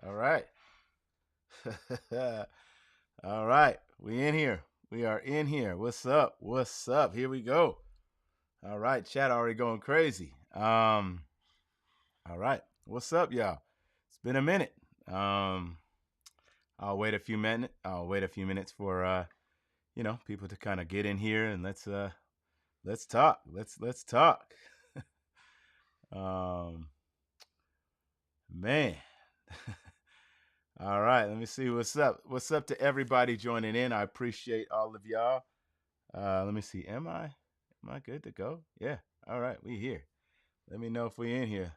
All right. All right. We in here. We are in here. What's up? What's up? Here we go. All right. Chat already going crazy. All right. What's up, y'all? It's been a minute. Um, I'll wait a few minutes. I'll wait a few minutes for people to kind of get in here and let's talk. Let's talk. Um, man. All right, let me see what's up. What's up to everybody joining in? I appreciate all of y'all. Let me see. Am I good to go? Yeah. All right, we here. Let me know if we in here.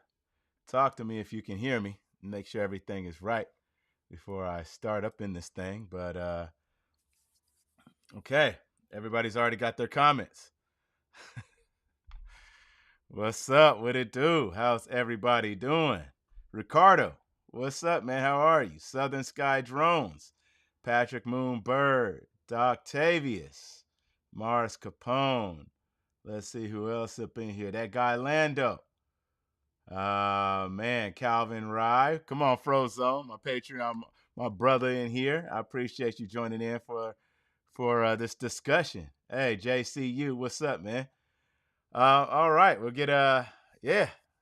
Talk to me if you can hear me. Make sure everything is right before I start up in this thing. But okay, everybody's already got their comments. What's up? What it do? How's everybody doing? Ricardo, what's up, man? How are you? Southern Sky Drones, Patrick Moon Bird, Doctavius, Mars Capone. Let's see who else up in here. That guy Lando. Man, Calvin Rye. Come on, Frozone, my Patreon, my brother in here. I appreciate you joining in for this discussion. Hey, JCU, what's up, man? All right, we'll get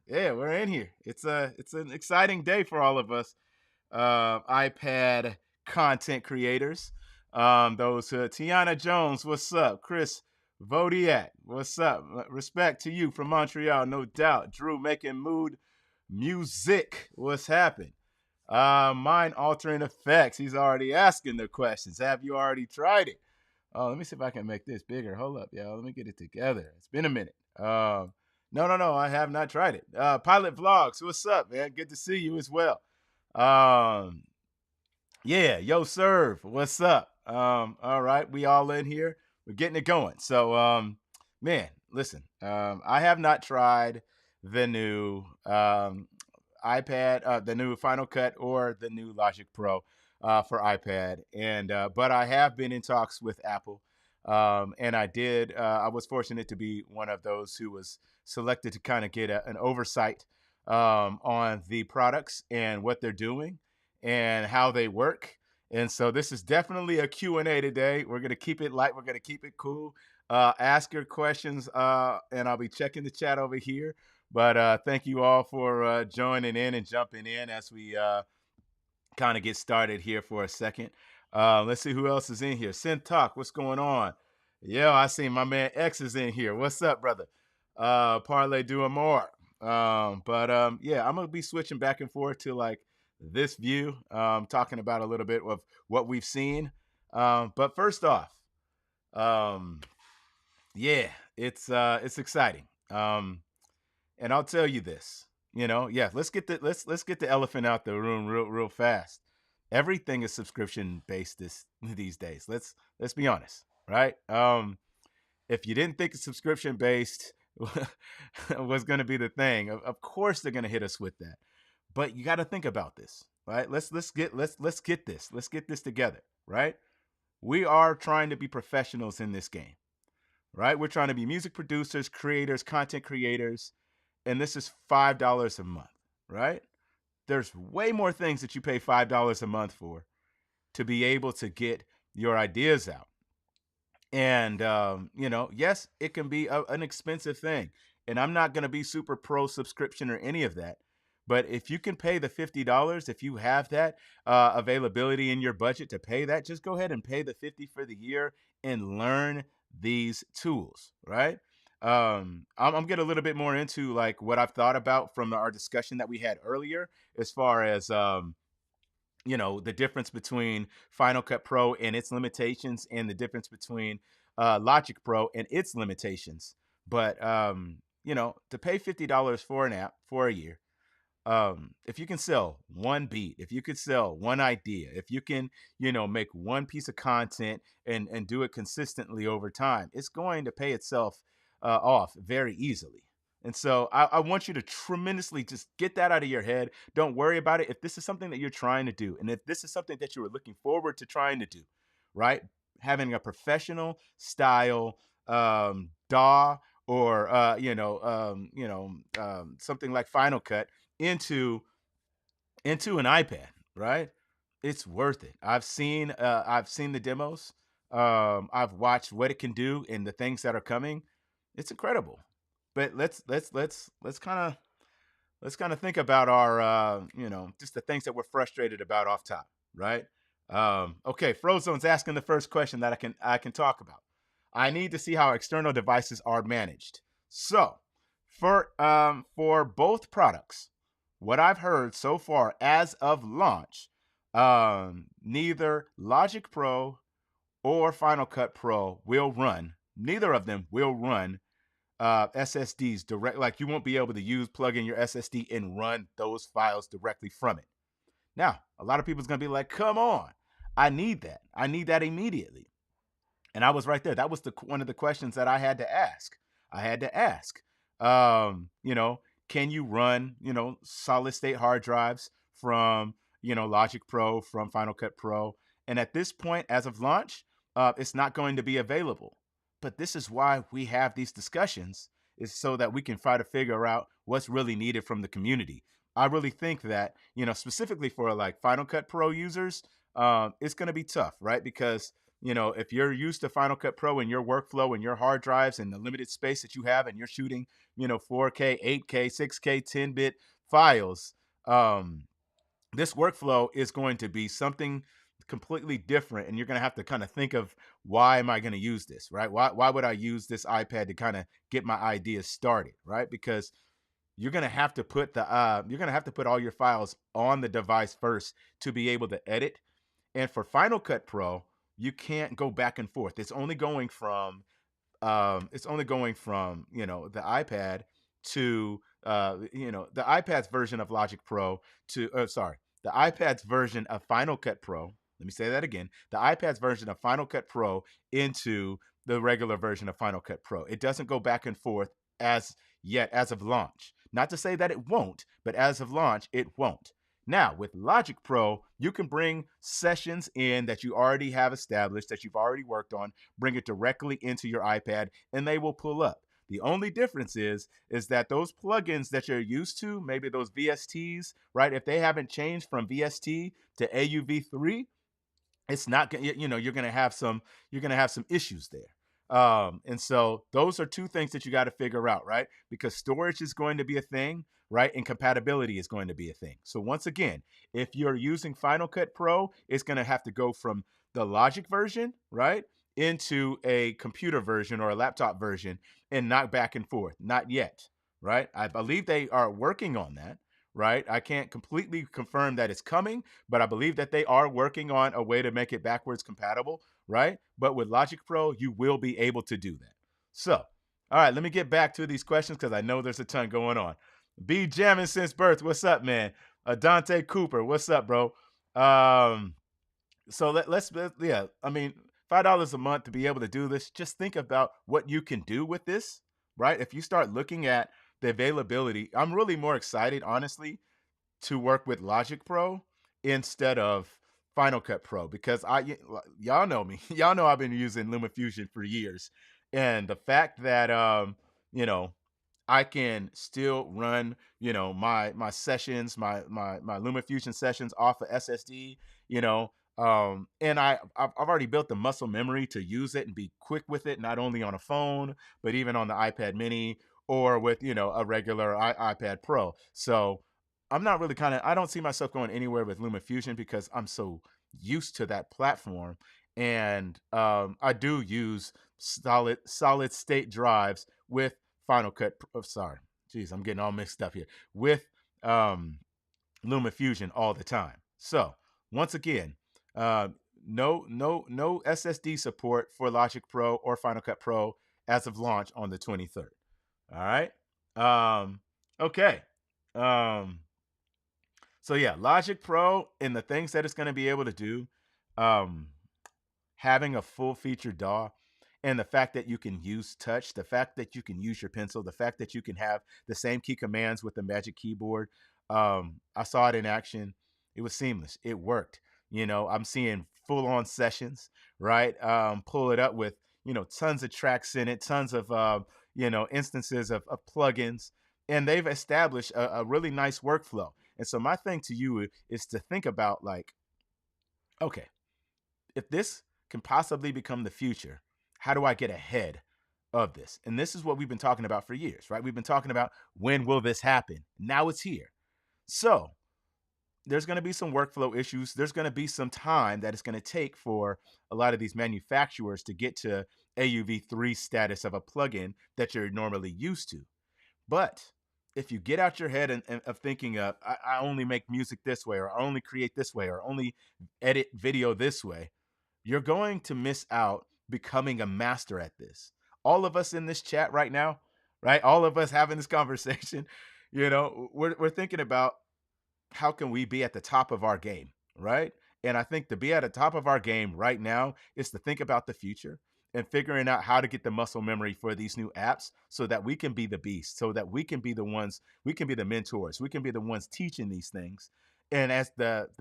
yeah, we're in here. It's an exciting day for all of us iPad content creators. Those Tiana Jones, what's up? Chris Vodiak, what's up? Respect to you from Montreal, no doubt. Drew making mood music, what's happened? Mind altering effects. He's already asking the questions. Have you already tried it? Oh, let me see if I can make this bigger. Hold up, y'all. Let me get it together. It's been a minute. No. I have not tried it. Pilot Vlogs, what's up, man? Good to see you as well. Um, yeah, yo, serve, what's up? All right, we all in here. We're getting it going. So, man, listen. I have not tried the new iPad, the new Final Cut, or the new Logic Pro for iPad, and but I have been in talks with Apple, and I did. I was fortunate to be one of those who was selected to kind of get an oversight on the products and what they're doing and how they work. And so this is definitely a Q&A today. We're going to keep it light. We're going to keep it cool. Ask your questions, and I'll be checking the chat over here. But thank you all for joining in and jumping in as we kind of get started here for a second. Let's see who else is in here. Sin Talk, what's going on? Yeah, I see my man X is in here. What's up, brother? Parlay doing more. Yeah, I'm gonna be switching back and forth to like this view, talking about a little bit of what we've seen. But first off, um, yeah, it's exciting. And I'll tell you this, yeah, let's get the elephant out the room real fast. Everything is subscription based these days. Let's be honest, right? If you didn't think subscription based was going to be the thing, of course they're going to hit us with that. But you got to think about this, right? Let's get this together, right? We are trying to be professionals in this game, right? We're trying to be music producers, creators, content creators, and this is $5 a month, right? There's way more things that you pay $5 a month for to be able to get your ideas out. And yes, it can be an expensive thing, and I'm not going to be super pro subscription or any of that. But if you can pay the $50, if you have that availability in your budget to pay that, just go ahead and pay the 50 for the year and learn these tools, right? I'm getting a little bit more into like what I've thought about from our discussion that we had earlier, as far as the difference between Final Cut Pro and its limitations, and the difference between Logic Pro and its limitations. But to pay $50 for an app for a year, if you can sell one beat, if you could sell one idea, if you can, make one piece of content and do it consistently over time, it's going to pay itself off very easily. And so I want you to tremendously just get that out of your head. Don't worry about it. If this is something that you're trying to do, and if this is something that you were looking forward to trying to do, right? Having a professional style DAW, or something like Final Cut into an iPad, right? It's worth it. I've seen the demos. I've watched what it can do and the things that are coming. It's incredible. But let's kind of think about our just the things that we're frustrated about off top, right? Okay, Frozone's asking the first question that I can talk about. I need to see how external devices are managed. So, for both products, what I've heard so far as of launch, neither Logic Pro or Final Cut Pro will run. Neither of them will run SSDs direct. Like you won't be able to plug in your SSD and run those files directly from it. Now, a lot of people's gonna be like, "Come on, I need that. I need that immediately." And I was right there. That was one of the questions that I had to ask. I had to ask, you know, can you run, solid state hard drives from, Logic Pro, from Final Cut Pro? And at this point, as of launch, it's not going to be available. But this is why we have these discussions, is so that we can try to figure out what's really needed from the community. I really think that, specifically for like Final Cut Pro users, it's going to be tough, right? Because if you're used to Final Cut Pro and your workflow and your hard drives and the limited space that you have, and you're shooting, 4K, 8K, 6K, 10-bit files, this workflow is going to be something completely different. And you're going to have to kind of think of, why am I going to use this, right? Why would I use this iPad to kind of get my ideas started, right? Because you're going to have to put all your files on the device first to be able to edit. And for Final Cut Pro, you can't go back and forth. It's only going from the iPad to the iPad's version of Logic Pro to the iPad's version of Final Cut Pro. Let me say that again. The iPad's version of Final Cut Pro into the regular version of Final Cut Pro. It doesn't go back and forth as of launch. Not to say that it won't, but as of launch, it won't. Now, with Logic Pro, you can bring sessions in that you already have established, that you've already worked on, bring it directly into your iPad, and they will pull up. The only difference is that those plugins that you're used to, maybe those VSTs, right? If they haven't changed from VST to AUV3, it's not you're gonna have some issues there. And so those are two things that you got to figure out, right? Because storage is going to be a thing, right? And compatibility is going to be a thing. So once again, if you're using Final Cut Pro, it's going to have to go from the Logic version, right, into a computer version or a laptop version, and not back and forth. Not yet, right? I believe they are working on that, right? I can't completely confirm that it's coming, but I believe that they are working on a way to make it backwards compatible, right? But with Logic Pro, you will be able to do that. So, all right, let me get back to these questions because I know there's a ton going on. Be jamming since birth. What's up, man? Dante Cooper, what's up, bro? So let's yeah. I mean, $5 a month to be able to do this. Just think about what you can do with this, right? If you start looking at the availability, I'm really more excited, honestly, to work with Logic Pro instead of Final Cut Pro, because y'all know me. Y'all know I've been using LumaFusion for years. And the fact that you know, I can still run, my sessions, my LumaFusion sessions off of SSD, and I've already built the muscle memory to use it and be quick with it, not only on a phone, but even on the iPad mini, or with, a regular iPad Pro. So I'm not really I don't see myself going anywhere with LumaFusion because I'm so used to that platform. And I do use solid state drives with Final Cut. Sorry, geez, I'm getting all mixed up here with LumaFusion all the time. So once again, no SSD support for Logic Pro or Final Cut Pro as of launch on the 23rd. All right. Okay. So yeah, Logic Pro and the things that it's going to be able to do, um, having a full feature DAW, and the fact that you can use touch, the fact that you can use your pencil, the fact that you can have the same key commands with the Magic Keyboard. I saw it in action. It was seamless. It worked. I'm seeing full on sessions, right? Pull it up with, tons of tracks in it, tons of, instances of plugins. And they've established a really nice workflow. And so my thing to you is to think about like, okay, if this can possibly become the future, how do I get ahead of this? And this is what we've been talking about for years, right? We've been talking about when will this happen? Now it's here. So there's going to be some workflow issues. There's going to be some time that it's going to take for a lot of these manufacturers to get to AUV3 status of a plugin that you're normally used to. But if you get out your head of thinking of, I only make music this way, or I only create this way, or only edit video this way, you're going to miss out becoming a master at this. All of us in this chat right now, right? All of us having this conversation, we're thinking about how can we be at the top of our game, right? And I think to be at the top of our game right now is to think about the future and figuring out how to get the muscle memory for these new apps so that we can be the beast, so that we can be the ones, we can be the mentors, we can be the ones teaching these things. And as there's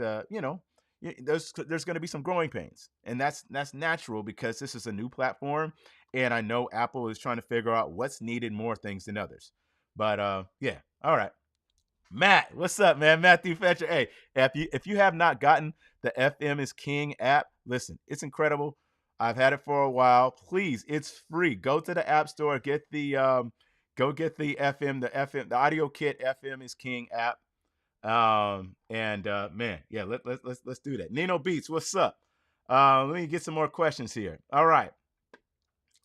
going to be some growing pains, and that's natural because this is a new platform, and I know Apple is trying to figure out what's needed more things than others. But yeah, all right. Matt, what's up, man? Matthew Fetcher. Hey, if you have not gotten the FM is King app, listen, it's incredible. I've had it for a while. Please, it's free. Go to the App Store, get the the Audio Kit FM is King app. Man, yeah, let's do that. Nino Beats, what's up? Let me get some more questions here. All right.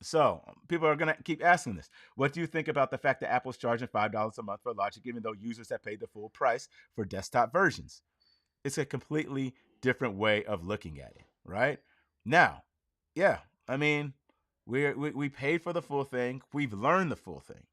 So people are going to keep asking this. What do you think about the fact that Apple's charging $5 a month for Logic, even though users have paid the full price for desktop versions? It's a completely different way of looking at it, right? Now, yeah, I mean, we paid for the full thing. We've learned the full thing,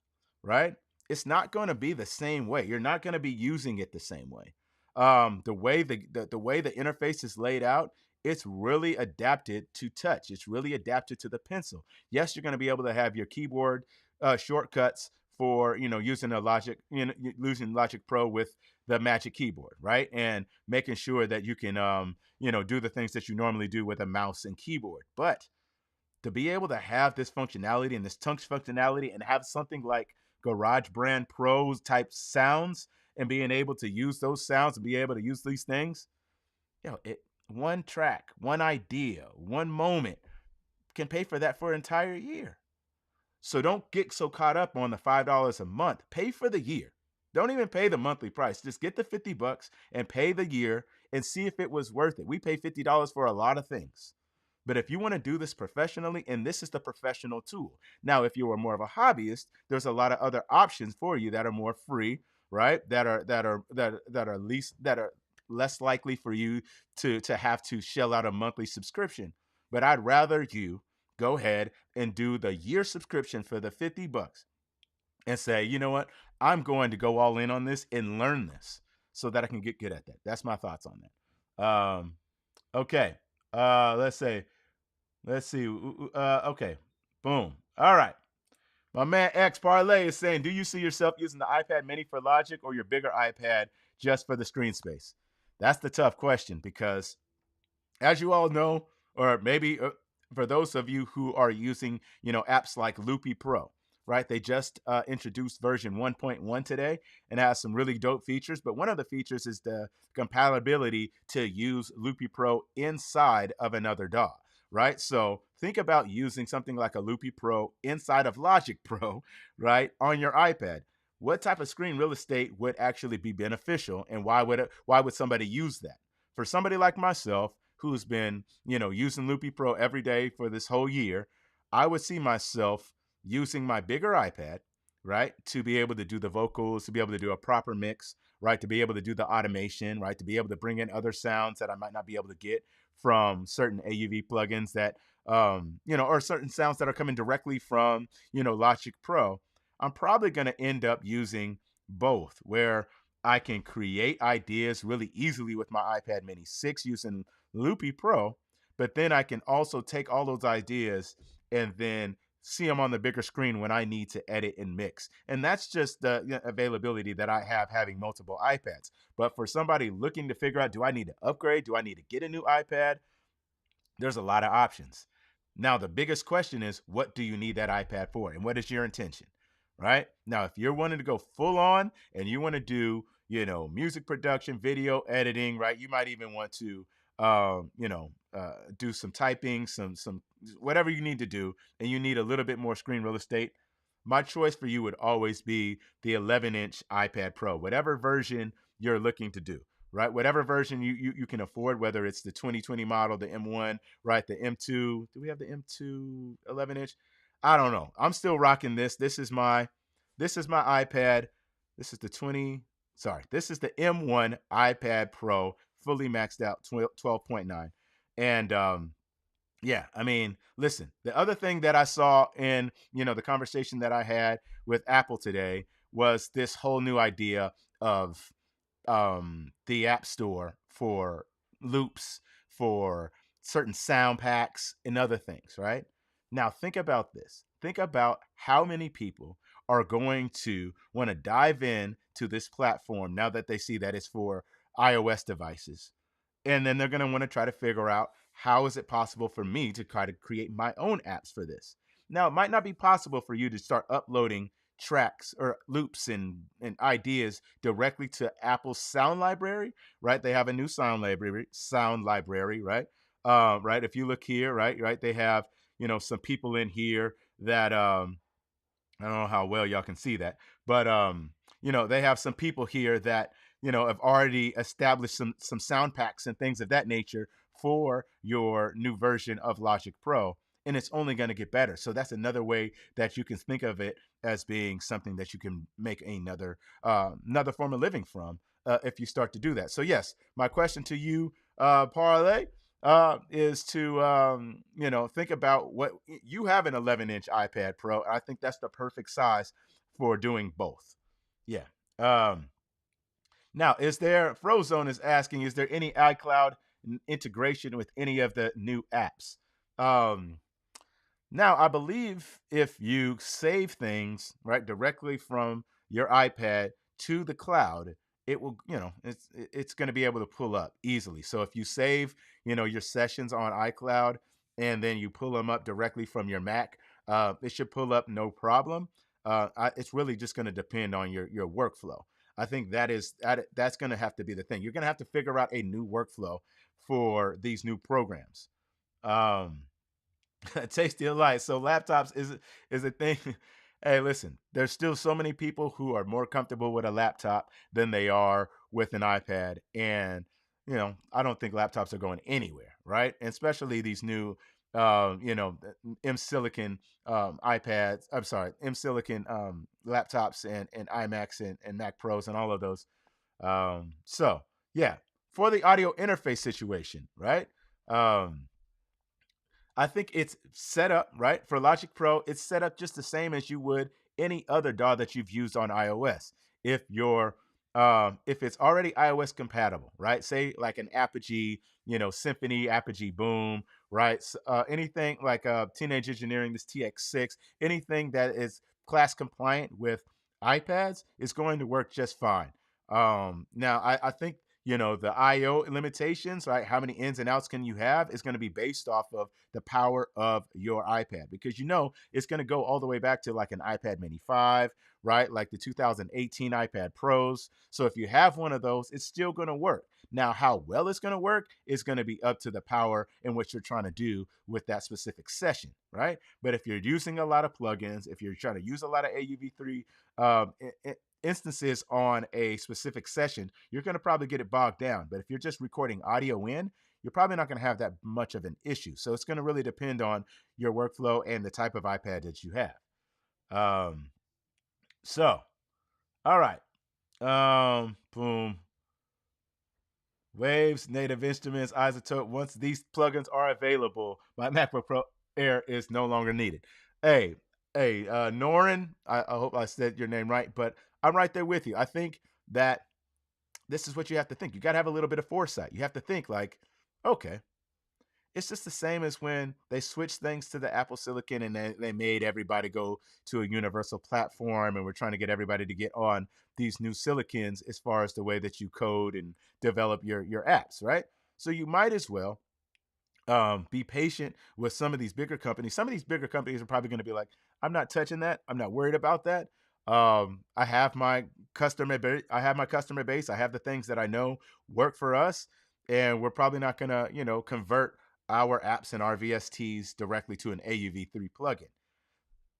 right? It's not going to be the same way. You're not going to be using it the same way. The way the way the interface is laid out, it's really adapted to touch. It's really adapted to the pencil. Yes, you're going to be able to have your keyboard shortcuts for using a Logic, using Logic Pro with the Magic Keyboard, right? And making sure that you can do the things that you normally do with a mouse and keyboard. But to be able to have this functionality and this touch functionality and have something like GarageBand Pros type sounds and being able to use those sounds and be able to use these things, one track, one idea, one moment can pay for that for an entire year. So don't get so caught up on the $5 a month. Pay for the year. Don't even pay the monthly price. Just get the $50 and pay the year and see if it was worth it. We pay $50 for a lot of things. But if you want to do this professionally, and this is the professional tool. Now, if you are more of a hobbyist, there's a lot of other options for you that are more free, right? That are less likely for you to have to shell out a monthly subscription. But I'd rather you go ahead and do the year subscription for the $50 and say, you know what? I'm going to go all in on this and learn this so that I can get good at that. That's my thoughts on that. Okay. Let's see. Okay. Boom. All right. My man X Parlay is saying, do you see yourself using the iPad mini for Logic or your bigger iPad just for the screen space? That's the tough question because, as you all know, or maybe for those of you who are using, apps like Loopy Pro, right? They just introduced version 1.1 today and has some really dope features. But one of the features is the compatibility to use Loopy Pro inside of another DAW, right? So think about using something like a Loopy Pro inside of Logic Pro, right, on your iPad. What type of screen real estate would actually be beneficial, and why would somebody use that? For somebody like myself, who's been, using Loopy Pro every day for this whole year, I would see myself using my bigger iPad, right, to be able to do the vocals, to be able to do a proper mix, right, to be able to do the automation, right, to be able to bring in other sounds that I might not be able to get from certain AUV plugins that, or certain sounds that are coming directly from, Logic Pro. I'm probably going to end up using both, where I can create ideas really easily with my iPad Mini 6 using Loopy Pro, but then I can also take all those ideas and then see them on the bigger screen when I need to edit and mix. And that's just the availability that I have having multiple iPads. But for somebody looking to figure out, do I need to upgrade? Do I need to get a new iPad? There's a lot of options. Now, the biggest question is, what do you need that iPad for? And what is your intention? Right? Now, if you're wanting to go full on and you want to do, music production, video editing, right? You might even want to, do some typing, some whatever you need to do, and you need a little bit more screen real estate. My choice for you would always be the 11-inch iPad Pro, whatever version you're looking to do, right? Whatever version you can afford, whether it's the 2020 model, the M1, right? The M2. Do we have the M2 11-inch? I don't know. I'm still rocking this. This is my iPad. This is the 20. Sorry, this is the M1 iPad Pro, fully maxed out, 12.9, and yeah, I mean, listen, the other thing that I saw in, the conversation that I had with Apple today was this whole new idea of the App Store for loops, for certain sound packs, and other things, right? Now, think about this. Think about how many people are going to want to dive in to this platform now that they see that it's for iOS devices, and then they're going to want to try to figure out, how is it possible for me to try to create my own apps for this. Now, it might not be possible for you to start uploading tracks or loops and ideas directly to Apple's sound library, right? They have a new sound library, right? Right, if you look here, right, they have, some people in here that I don't know how well y'all can see that, but they have some people here that, have already established some sound packs and things of that nature for your new version of Logic Pro, and it's only going to get better. So that's another way that you can think of it as being something that you can make another form of living from, if you start to do that. So yes, my question to you, Parlay, is to think about what you have, an 11-inch iPad Pro. I think that's the perfect size for doing both. Yeah. Um, Now, Frozone is asking, is there any iCloud integration with any of the new apps? Um, Now, I believe if you save things, right, directly from your iPad to the cloud, it will, it's going to be able to pull up easily. So if you save, your sessions on iCloud and then you pull them up directly from your Mac, it should pull up no problem. It's really just going to depend on your workflow. I think that's going to have to be the thing. You're going to have to figure out a new workflow for these new programs. Um, Tasty of light. So laptops is a thing. Hey, listen, there's still so many people who are more comfortable with a laptop than they are with an iPad, and I don't think laptops are going anywhere, right? And especially these new, M Silicon iPads. I'm sorry, M Silicon laptops and iMacs and Mac Pros and all of those. So yeah, for the audio interface situation, right? Um, I think it's set up, right? For Logic Pro, it's set up just the same as you would any other DAW that you've used on iOS. If it's already iOS compatible, right? Say like an Apogee, Symphony, Apogee Boom, right? Anything like Teenage Engineering, this TX6, anything that is class compliant with iPads is going to work just fine. Now, I think the IO limitations, right? How many ins and outs can you have is going to be based off of the power of your iPad, because it's going to go all the way back to like an iPad Mini 5, right? Like the 2018 iPad Pros. So if you have one of those, it's still going to work. Now, how well it's going to work is going to be up to the power in what you're trying to do with that specific session, right? But if you're using a lot of plugins, if you're trying to use a lot of AUV3 um, instances on a specific session, you're going to probably get it bogged down. But if you're just recording audio in, you're probably not going to have that much of an issue. So it's going to really depend on your workflow and the type of iPad that you have. Um, so, all right. Boom. Waves, Native Instruments, Isotope. Once these plugins are available, my MacBook Pro Air is no longer needed. Hey, Norin, I hope I said your name right, but I'm right there with you. I think that this is what you have to think. You got to have a little bit of foresight. You have to think like, okay, it's just the same as when they switched things to the Apple Silicon and they made everybody go to a universal platform, and we're trying to get everybody to get on these new silicons as far as the way that you code and develop your apps, right? So you might as well be patient with some of these bigger companies. Some of these bigger companies are probably going to be like, I'm not touching that. I'm not worried about that. I have my I have my customer base. I have the things that I know work for us, and we're probably not gonna, convert our apps and our VSTs directly to an AUV3 plugin.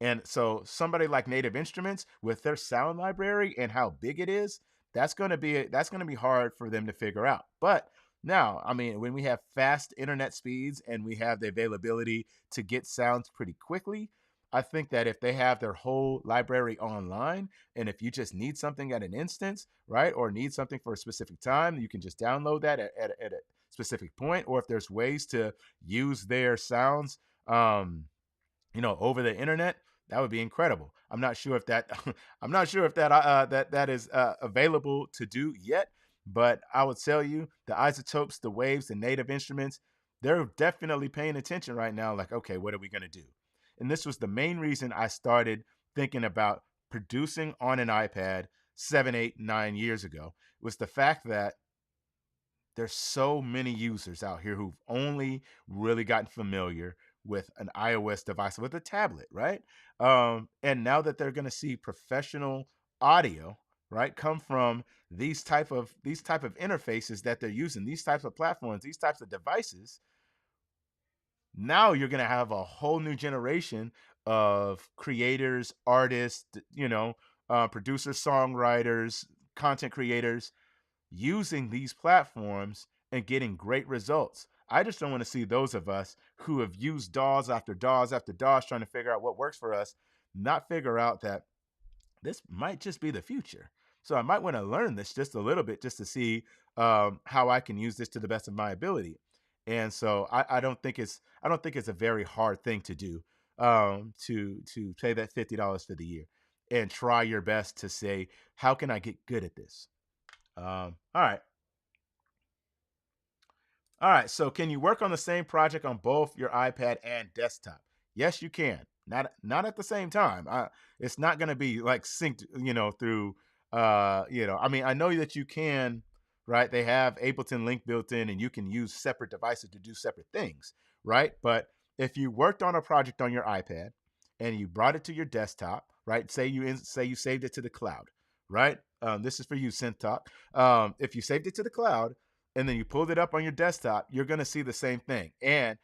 And so somebody like Native Instruments with their sound library and how big it is, that's going to be hard for them to figure out. But now, I mean, when we have fast internet speeds and we have the availability to get sounds pretty quickly, I think that if they have their whole library online, and if you just need something at an instance, right, or need something for a specific time, you can just download that at a specific point. Or if there's ways to use their sounds, over the internet, that would be incredible. I'm not sure if that I'm not sure if that is available to do yet, but I would tell you the isotopes, the waves, the Native Instruments, they're definitely paying attention right now. Like, okay, what are we gonna do? And this was the main reason I started thinking about producing on an iPad 7, 8, 9 years ago. Was the fact that there's so many users out here who've only really gotten familiar with an iOS device with a tablet, right? And now that they're going to see professional audio, right, come from these type of interfaces that they're using, these types of platforms, these types of devices, now you're going to have a whole new generation of creators, artists, producers, songwriters, content creators using these platforms and getting great results. I just don't want to see those of us who have used DAWs after DAWs after DAWs trying to figure out what works for us, not figure out that this might just be the future. So I might want to learn this just a little bit just to see how I can use this to the best of my ability. And so I don't think it's a very hard thing to do, to pay that $50 for the year and try your best to say, how can I get good at this? All right. All right. So can you work on the same project on both your iPad and desktop? Yes, you can. Not at the same time. It's not going to be like synced, through I mean, I know that you can, right? They have Ableton Link built in and you can use separate devices to do separate things, right? But if you worked on a project on your iPad and you brought it to your desktop, right? Say you saved it to the cloud, right? This is for you, SynthTalk. If you saved it to the cloud and then you pulled it up on your desktop, you're going to see the same thing. And,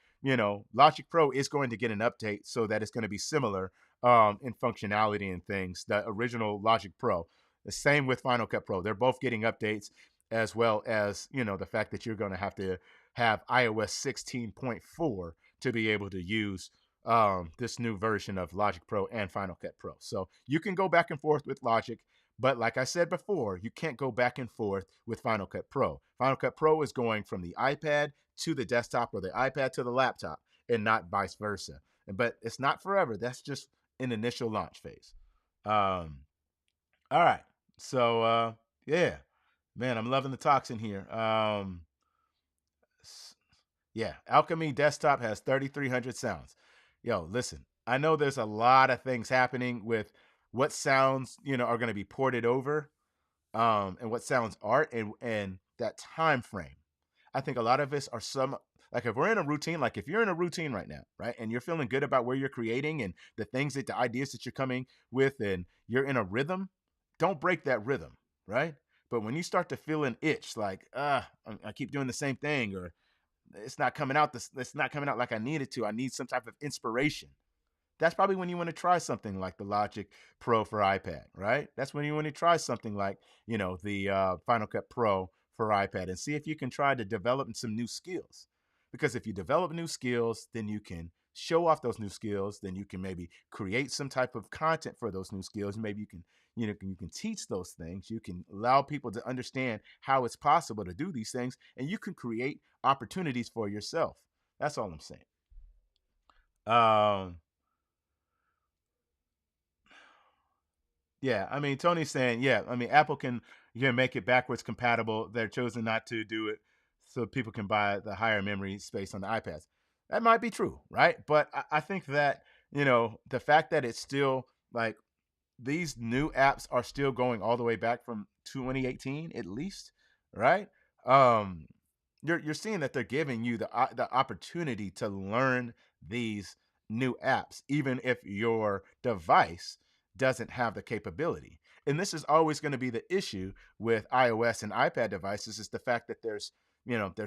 Logic Pro is going to get an update so that it's going to be similar in functionality and things. The original Logic Pro, the same with Final Cut Pro. They're both getting updates, as well as, the fact that you're going to have iOS 16.4 to be able to use this new version of Logic Pro and Final Cut Pro. So you can go back and forth with Logic. But like I said before, you can't go back and forth with Final Cut Pro. Final Cut Pro is going from the iPad to the desktop or the iPad to the laptop and not vice versa. But it's not forever. That's just an initial launch phase. Um, all right. So, yeah, man, I'm loving the talks in here. Yeah, Alchemy Desktop has 3,300 sounds. Yo, listen, I know there's a lot of things happening with what sounds, are going to be ported over, and what sounds are, and that time frame. I think a lot of us are like if we're in a routine, like if you're in a routine right now, right, and you're feeling good about where you're creating and the ideas that you're coming with, and you're in a rhythm, don't break that rhythm, right? But when you start to feel an itch, like I keep doing the same thing, or it's not coming out like I need it to. I need some type of inspiration. That's probably when you want to try something like the Logic Pro for iPad, right? That's when you want to try something like, the Final Cut Pro for iPad and see if you can try to develop some new skills. Because if you develop new skills, then you can show off those new skills. Then you can maybe create some type of content for those new skills. Maybe you can teach those things. You can allow people to understand how it's possible to do these things, and you can create opportunities for yourself. That's all I'm saying. Um, Yeah, I mean Tony's saying, yeah, I mean Apple can make it backwards compatible. They're choosing not to do it so people can buy the higher memory space on the iPads. That might be true, right? But I think that, the fact that it's still like these new apps are still going all the way back from 2018 at least, right? Um, you're seeing that they're giving you the opportunity to learn these new apps, even if your device doesn't have the capability. And this is always going to be the issue with iOS and iPad devices, is the fact that there's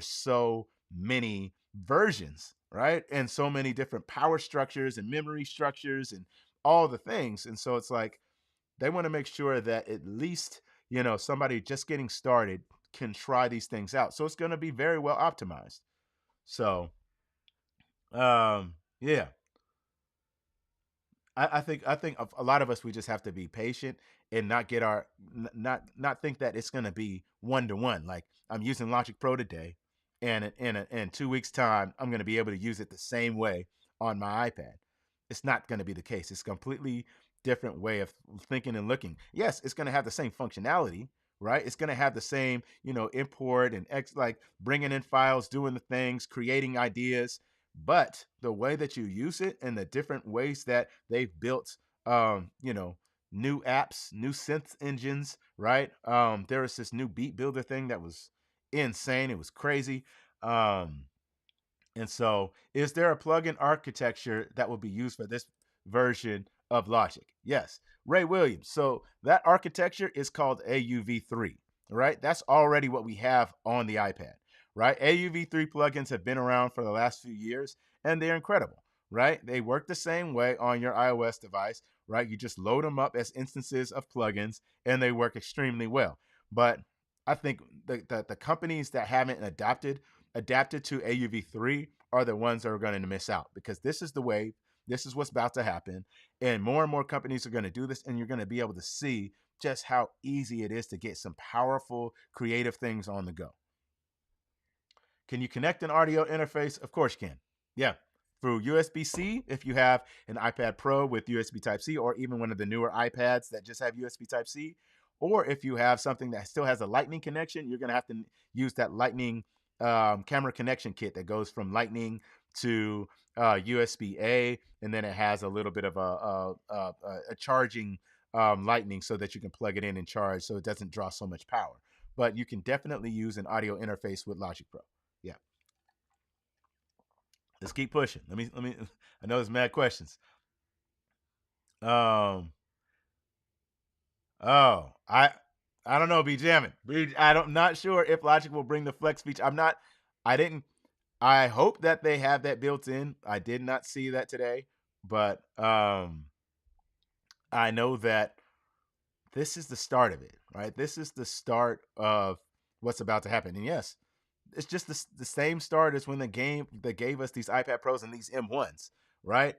so many versions, right? And so many different power structures and memory structures and all the things. And so it's like they want to make sure that at least, somebody just getting started can try these things out. So it's going to be very well optimized. So, yeah, I think a lot of us, we just have to be patient and not get our not think that it's going to be one to one. Like, I'm using Logic Pro today, and in 2 weeks time I'm going to be able to use it the same way on my iPad. It's not going to be the case. It's a completely different way of thinking and looking. Yes, it's going to have the same functionality, right? It's going to have the same, import and like bringing in files, doing the things, creating ideas, but the way that you use it and the different ways that they've built, um, you know, new apps, new synth engines, right? There was this new beat builder thing that was insane. It was crazy. Um, and so, is there a plugin architecture that will be used for this version of Logic? Yes. Ray Williams. So, that architecture is called AUV3, right? That's already what we have on the iPad, right? AUV3 plugins have been around for the last few years, and they're incredible, right? They work the same way on your iOS device, right? You just load them up as instances of plugins, and they work extremely well. But I think the companies that haven't adapted to AUV3 are the ones that are going to miss out, because this is the way, this is what's about to happen. And more companies are going to do this, and you're going to be able to see just how easy it is to get some powerful, creative things on the go. Can you connect an audio interface? Of course you can. Yeah. Through USB-C, if you have an iPad Pro with USB Type-C, or even one of the newer iPads that just have USB Type-C, or if you have something that still has a Lightning connection, you're going to have to use that Lightning camera connection kit that goes from Lightning to USB-A, and then it has a little bit of a charging Lightning, so that you can plug it in and charge, so it doesn't draw so much power. But you can definitely use an audio interface with Logic Pro. Yeah. Let's keep pushing. Let me. I know there's mad questions. Um. Oh, I don't know. Be jamming. I don't not sure if Logic will bring the flex feature. I'm not. I didn't. I hope that they have that built in. I did not see that today, but I know that this is the start of it, right? This is the start of what's about to happen. And yes, it's just the same start as when the game that gave us these iPad Pros and these M1s, right?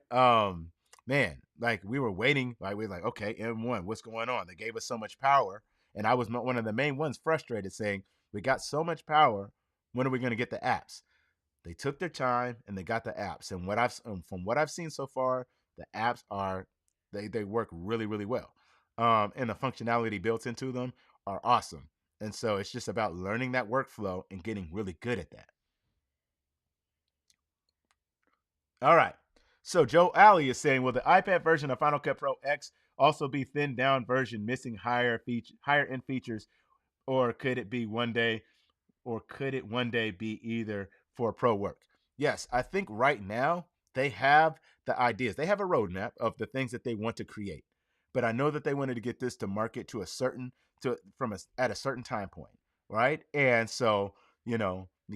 Man, like we were waiting, like we were like, okay, M1, what's going on? They gave us so much power, and I was one of the main ones frustrated, saying, we got so much power, when are we going to get the apps? They took their time and they got the apps, and from what I've seen so far, the apps are they work really well, and the functionality built into them are awesome. And so it's just about learning that workflow and getting really good at that. All right. So Joe Alley is saying, will the iPad version of Final Cut Pro X also be thinned down version, missing higher end features, or could it be one day or could it one day be either for pro work? Yes, I think right now they have the ideas. They have a roadmap of the things that they want to create. But I know that they wanted to get this to market to a certain at a certain time point, right? And so, you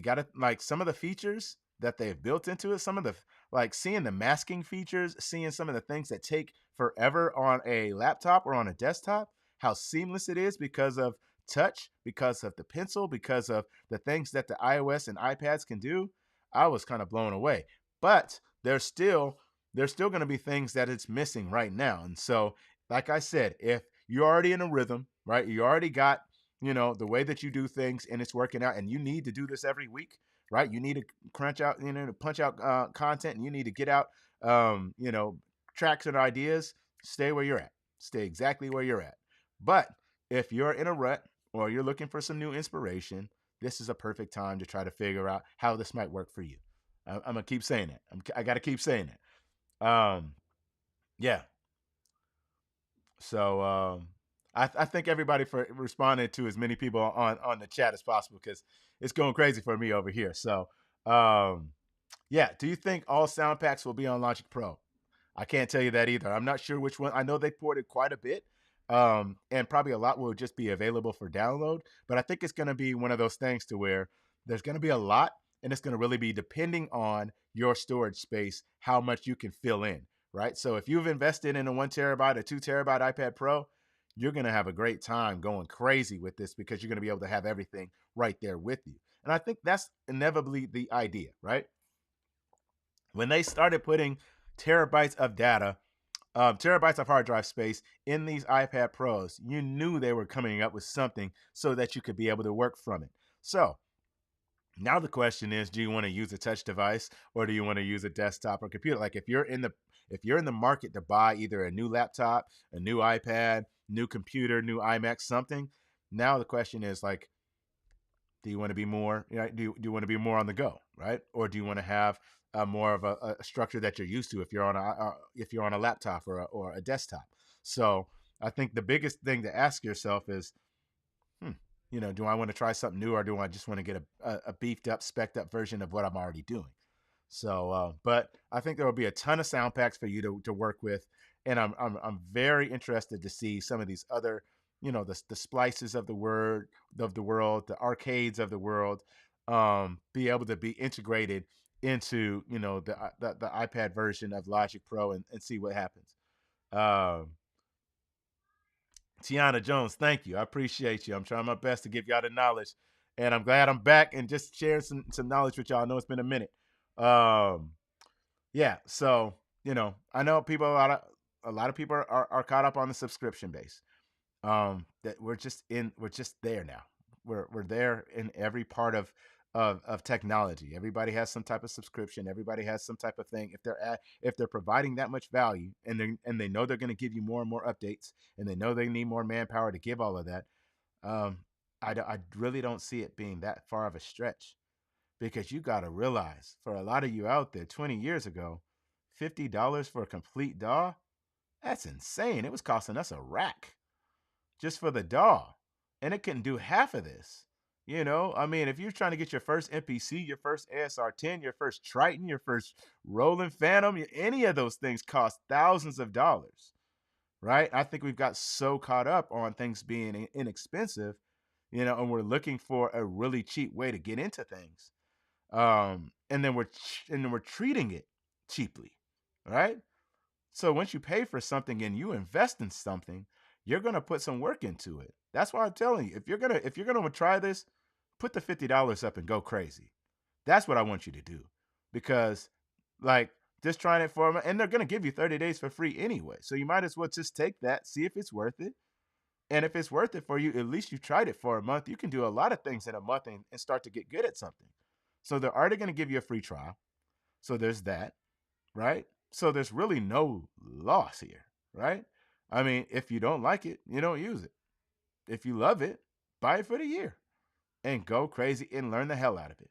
got to, like, some of the features that they've built into it, some of the, like, seeing the masking features, seeing some of the things that take forever on a laptop or on a desktop, how seamless it is because of touch, because of the pencil, because of the things that the iOS and iPads can do. I was kind of blown away. But there's still going to be things that it's missing right now. And so, like I said, if you're already in a rhythm, right? You already got, the way that you do things, and it's working out, and you need to do this every week, right? You need to crunch out, to punch out content, and you need to get out, tracks and ideas. Stay where you're at. Stay exactly where you're at. But if you're in a rut, or you're looking for some new inspiration, this is a perfect time to try to figure out how this might work for you. I'm gonna keep saying that. I got to keep saying it. Yeah. So I thank everybody for responding to as many people on the chat as possible, because it's going crazy for me over here. So yeah, do you think all sound packs will be on Logic Pro? I can't tell you that either. I'm not sure which one. I know they ported quite a bit, and probably a lot will just be available for download. But I think it's going to be one of those things to where there's going to be a lot, and it's going to really be depending on your storage space, how much you can fill in, right? So if you've invested in a 1 terabyte or 2 terabyte iPad Pro, you're going to have a great time going crazy with this because you're going to be able to have everything right there with you. And I think that's inevitably the idea, right? When they started putting terabytes of data, terabytes of hard drive space in these iPad Pros, you knew they were coming up with something so that you could be able to work from it. So now the question is, do you want to use a touch device or do you want to use a desktop or computer? Like if you're in the market to buy either a new laptop, a new iPad, new computer, new iMac, something, now the question is like, do you want to be more, do you want to be more on the go, right? Or do you want to have more of a structure that you're used to if you're on a laptop or a desktop? So I think the biggest thing to ask yourself is, do I want to try something new or do I just want to get a beefed up, specced up version of what I'm already doing? So, but I think there will be a ton of sound packs for you to work with, and I'm very interested to see some of these other, the splices of the world, the arcades of the world, be able to be integrated into the iPad version of Logic Pro and see what happens. Tiana Jones, thank you. I appreciate you. I'm trying my best to give y'all the knowledge, and I'm glad I'm back and just sharing some knowledge with y'all. I know it's been a minute. Yeah, so I know a lot of people are caught up on the subscription base. That we're just there now. We're there in every part of technology. Everybody has some type of subscription. Everybody has some type of thing. If they're providing that much value and they know they're going to give you more and more updates and they know they need more manpower to give all of that, I really don't see it being that far of a stretch, because you got to realize, for a lot of you out there, 20 years ago, $50 for a complete DAW, that's insane. It was costing us a rack just for the DAW, and it couldn't do half of this. I mean, if you're trying to get your first MPC, your first ASR10, your first Triton, your first Roland Phantom, any of those things cost thousands of dollars, right? I think we've got so caught up on things being inexpensive, and we're looking for a really cheap way to get into things, and then we're treating it cheaply, right? So once you pay for something and you invest in something, you're gonna put some work into it. That's why I'm telling you, if you're gonna try this, put the $50 up and go crazy. That's what I want you to do, because like just trying it for a month, and they're gonna give you 30 days for free anyway. So you might as well just take that, see if it's worth it. And if it's worth it for you, at least you've tried it for a month. You can do a lot of things in a month and start to get good at something. So they're already going to give you a free trial. So there's that, right? So there's really no loss here, right? I mean, if you don't like it, you don't use it. If you love it, buy it for the year and go crazy and learn the hell out of it.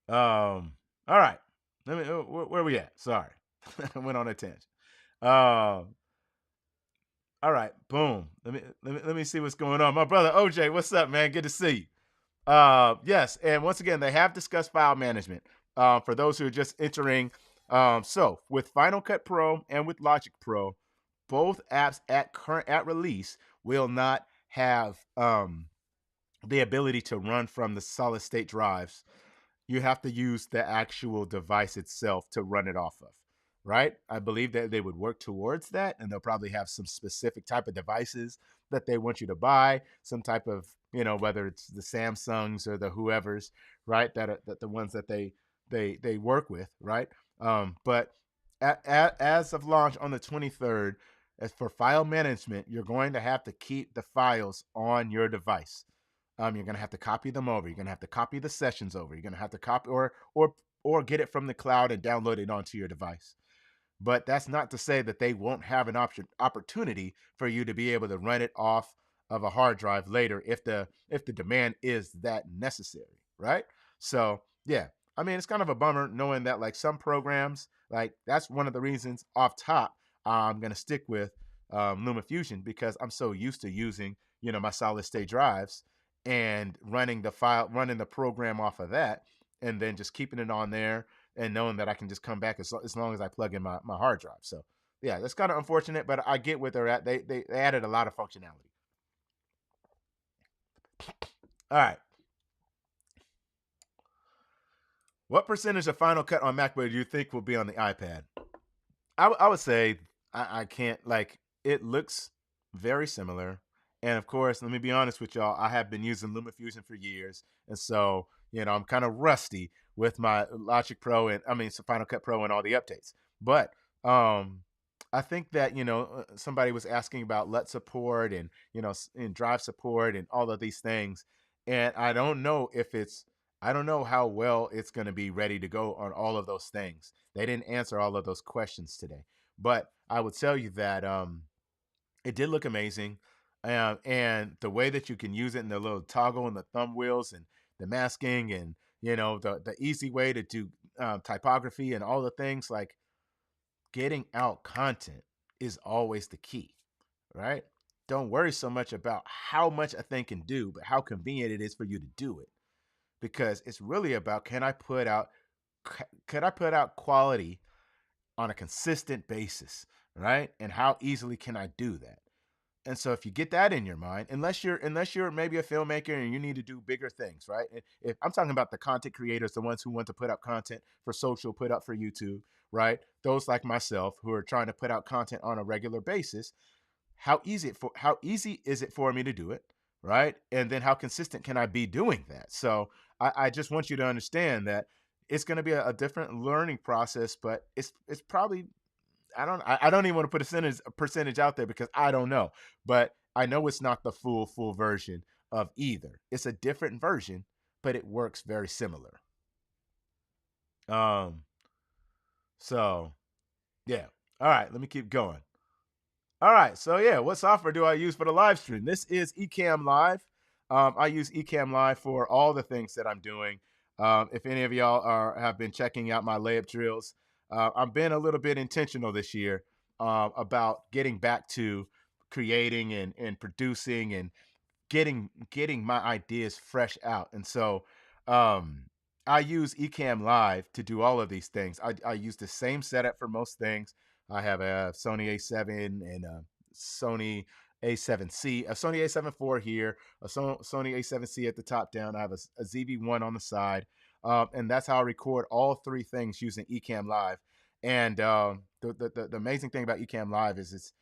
All right. Where are we at? Sorry. I went on a tangent. All right, boom. Let me see what's going on. My brother OJ, what's up, man? Good to see you. Yes, and once again, they have discussed file management. For those who are just entering, so with Final Cut Pro and with Logic Pro, both apps at release will not have the ability to run from the solid state drives. You have to use the actual device itself to run it off of, right? I believe that they would work towards that, and they'll probably have some specific type of devices that they want you to buy, some type of, whether it's the Samsungs or the whoever's, right? That the ones that they work with, right? But as of launch on the 23rd, as for file management, you're going to have to keep the files on your device. You're going to have to copy them over. You're going to have to copy the sessions over. You're going to have to copy or get it from the cloud and download it onto your device. But that's not to say that they won't have an opportunity for you to be able to run it off of a hard drive later if the demand is that necessary, right? So yeah, I mean, it's kind of a bummer knowing that like some programs, like that's one of the reasons off top I'm going to stick with LumaFusion, because I'm so used to using my solid state drives and running the program off of that, and then just keeping it on there, and knowing that I can just come back as long as I plug in my hard drive. So yeah, that's kind of unfortunate, but I get where they're at. They added a lot of functionality. All right. What percentage of Final Cut on MacBook do you think will be on the iPad? I would say I can't, like, it looks very similar. And of course, let me be honest with y'all, I have been using LumaFusion for years. And so, I'm kind of rusty with my Logic Pro and Final Cut Pro and all the updates. But I think that, somebody was asking about LUT support and, and drive support and all of these things. And I don't know how well it's going to be ready to go on all of those things. They didn't answer all of those questions today, but I would tell you that it did look amazing, and the way that you can use it in the little toggle and the thumb wheels and the masking and the easy way to do typography and all the things, like getting out content is always the key, right? Don't worry so much about how much a thing can do, but how convenient it is for you to do it, because it's really about could I put out quality on a consistent basis, right? And how easily can I do that? And so if you get that in your mind, unless you're maybe a filmmaker and you need to do bigger things, right? If I'm talking about the content creators, the ones who want to put out content for social, put up for YouTube, right? Those like myself who are trying to put out content on a regular basis, how easy is it for me to do it, right? And then how consistent can I be doing that? So I just want you to understand that it's going to be a different learning process, but it's probably, I don't even want to put a percentage out there because I don't know, but I know it's not the full version of either. It's a different version, but it works very similar. Um, so yeah. All right, let me keep going. All right, so yeah, what software do I use for the live stream? This is Ecamm Live. I use Ecamm Live for all the things that I'm doing. If any of y'all have been checking out my layup drills, I've been a little bit intentional this year about getting back to creating and producing and getting my ideas fresh out. And so um, I use Ecamm Live to do all of these things. I use the same setup for most things. I have a Sony A7 and a Sony A7C, a Sony A7 IV here, a Sony A7C at the top down. I have a ZV-1 on the side. And that's how I record all three things using Ecamm Live. And the amazing thing about Ecamm Live is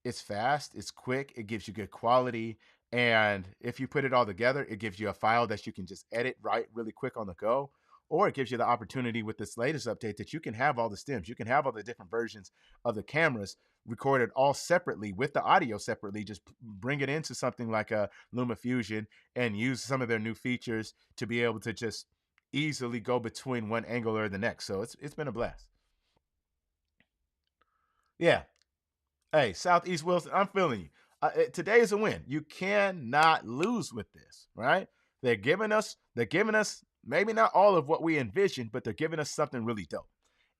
it's fast, it's quick, it gives you good quality, and if you put it all together, it gives you a file that you can just edit right really quick on the go. Or it gives you the opportunity with this latest update that you can have all the stems, you can have all the different versions of the cameras recorded all separately with the audio separately. Just bring it into something like a LumaFusion and use some of their new features to be able to just easily go between one angle or the next. So it's been a blast. Yeah. Hey, Southeast Wilson, I'm feeling you. Today is a win. You cannot lose with this, right? They're giving us maybe not all of what we envisioned, but they're giving us something really dope.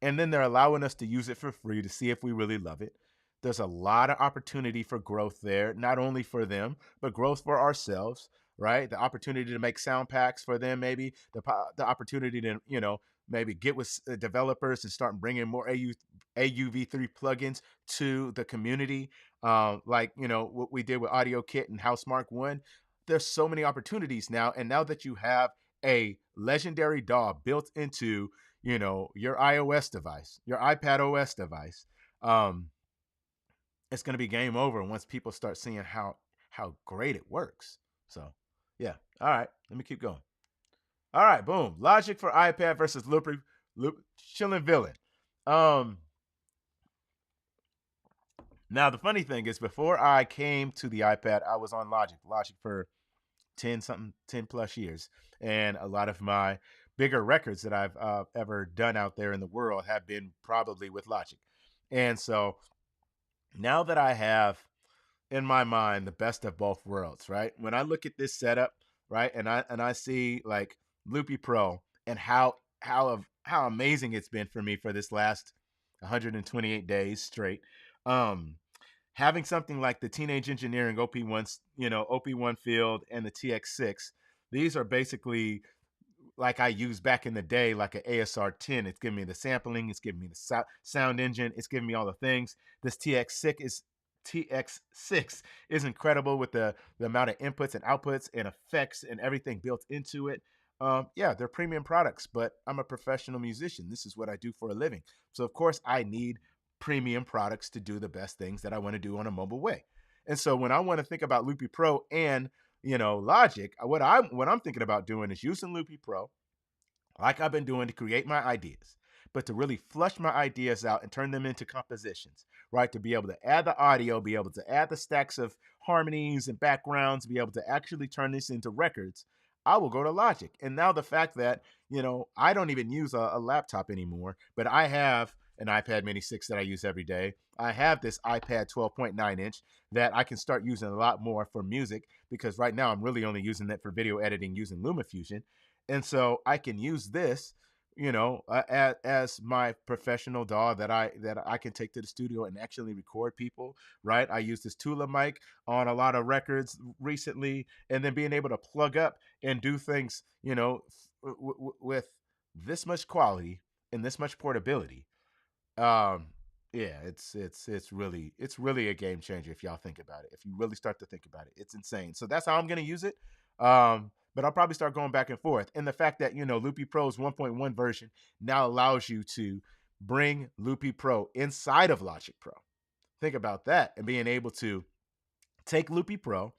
And then they're allowing us to use it for free to see if we really love it. There's a lot of opportunity for growth there, not only for them, but growth for ourselves, right? The opportunity to make sound packs for them, maybe the opportunity to, maybe get with developers and start bringing more AUV3 plugins to the community, like what we did with Audio Kit and Housemark One. There's so many opportunities now, and now that you have a legendary DAW built into your iOS device, your iPad OS device, it's going to be game over once people start seeing how great it works. So yeah, all right, let me keep going. All right, boom. Logic for iPad versus Loop Chillin' Villain. Now the funny thing is, before I came to the iPad, I was on Logic for 10 plus years, and a lot of my bigger records that I've ever done out there in the world have been probably with Logic. And so now that I have in my mind the best of both worlds, right? When I look at this setup, right, and I see like Loopy Pro and how amazing it's been for me for this last 128 days straight. Having something like the Teenage Engineering OP1, OP1 Field and the TX6, these are basically like I used back in the day, like an ASR 10. It's giving me the sampling, it's giving me the sound engine, it's giving me all the things. This TX6 is incredible with the amount of inputs and outputs and effects and everything built into it. Yeah, they're premium products, but I'm a professional musician. This is what I do for a living. So of course I need premium products to do the best things that I want to do on a mobile way. And so when I want to think about Loopy Pro and Logic, what I'm thinking about doing is using Loopy Pro like I've been doing to create my ideas, but to really flush my ideas out and turn them into compositions, right? To be able to add the audio, be able to add the stacks of harmonies and backgrounds, be able to actually turn this into records. I will go to Logic. And now the fact that, I don't even use a laptop anymore, but I have an iPad Mini 6 that I use every day. I have this iPad 12.9 inch that I can start using a lot more for music because right now I'm really only using it for video editing using LumaFusion. And so I can use this, as my professional DAW that I can take to the studio and actually record people, right? I use this Tula mic on a lot of records recently, and then being able to plug up and do things, with this much quality and this much portability. um yeah, it's really a game changer if y'all think about it. If you really start to think about it, it's insane. So that's how I'm going to use it. But I'll probably start going back and forth. And the fact that Loopy Pro's 1.1 version now allows you to bring Loopy Pro inside of Logic Pro. Think about that, and being able to take Loopy Pro,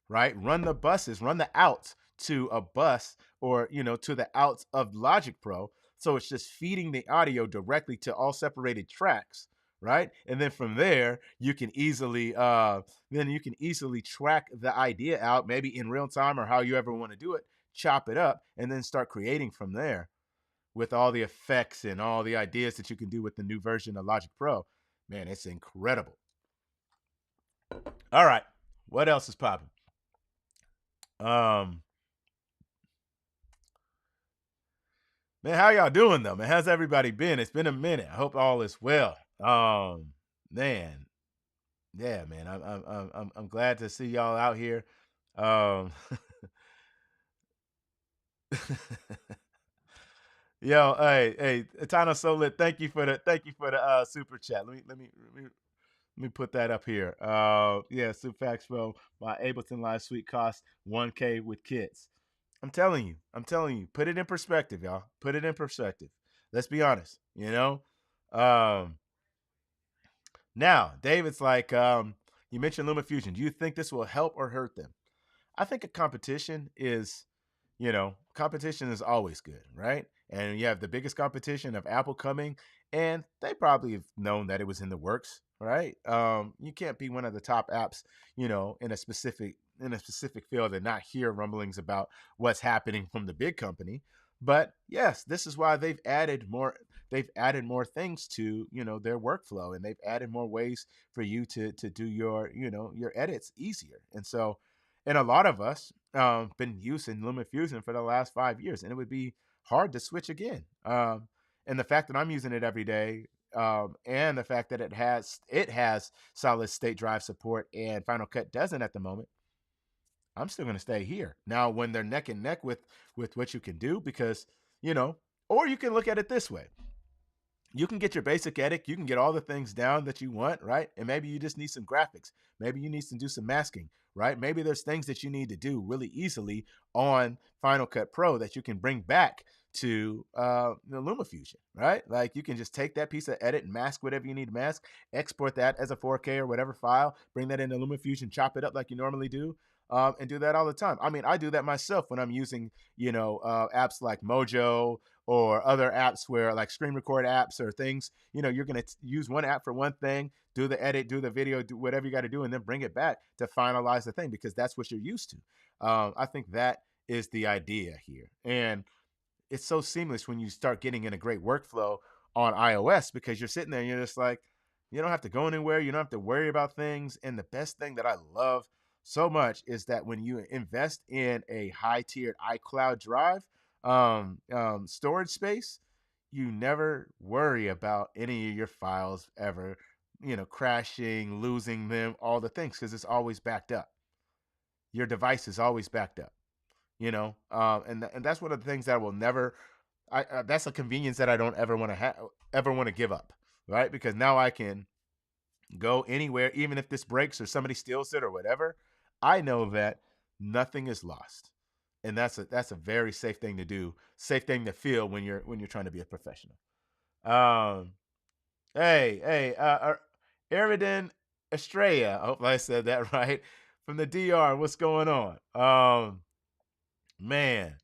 right? Run the outs to a bus, or to the outs of Logic Pro. So it's just feeding the audio directly to all separated tracks, right? And then from there, you can easily track the idea out, maybe in real time or how you ever want to do it, chop it up, and then start creating from there with all the effects and all the ideas that you can do with the new version of Logic Pro. Man, it's incredible. All right, what else is popping? Um, Man, how y'all doing though, man? How's everybody been? It's been a minute. I hope all is well. Man, yeah, man. I'm glad to see y'all out here. Um, Yo, hey, Tana Solit, thank you for the super chat. Let me put that up here. Yeah, Supax Pro, my Ableton Live Suite costs 1K with kits. I'm telling you, put it in perspective, y'all. Put it in perspective. Let's be honest, Um, Now, David's like, you mentioned LumaFusion. Do you think this will help or hurt them? I think a competition is always good, right? And you have the biggest competition of Apple coming, and they probably have known that it was in the works, right? You can't be one of the top apps, in a specific field and not hear rumblings about what's happening from the big company. But yes, this is why they've added more. They've added more things to their workflow, and they've added more ways for you to do your edits easier. And so, and a lot of us been using LumaFusion for the last 5 years, and it would be hard to switch again. And the fact that I'm using it every day, and the fact that it has solid state drive support and Final Cut doesn't at the moment, I'm still going to stay here. Now, when they're neck and neck with what you can do, because or you can look at it this way: you can get your basic edit, you can get all the things down that you want, right? And maybe you just need some graphics. Maybe you need to do some masking, right? Maybe there's things that you need to do really easily on Final Cut Pro that you can bring back to the LumaFusion, right? Like you can just take that piece of edit and mask whatever you need to mask, export that as a 4K or whatever file, bring that into LumaFusion, chop it up like you normally do, and do that all the time. I mean, I do that myself when I'm using, apps like Mojo or other apps where like screen record apps or things, you're going to use one app for one thing, do the edit, do the video, do whatever you got to do, and then bring it back to finalize the thing because that's what you're used to. I think that is the idea here. And it's so seamless when you start getting in a great workflow on iOS because you're sitting there and you're just like, you don't have to go anywhere. You don't have to worry about things. And the best thing that I love so much is that when you invest in a high tiered iCloud drive, storage space, you never worry about any of your files ever, crashing, losing them, all the things, because it's always backed up. Your device is always backed up. And that's one of the things that I will never. That's a convenience that I don't ever want to ever want to give up, right? Because now I can go anywhere, even if this breaks or somebody steals it or whatever. I know that nothing is lost, and that's a very safe thing to do, safe thing to feel when you're trying to be a professional. Um, hey, Eridan Estrella. I hope I said that right. From the DR, what's going on? Man.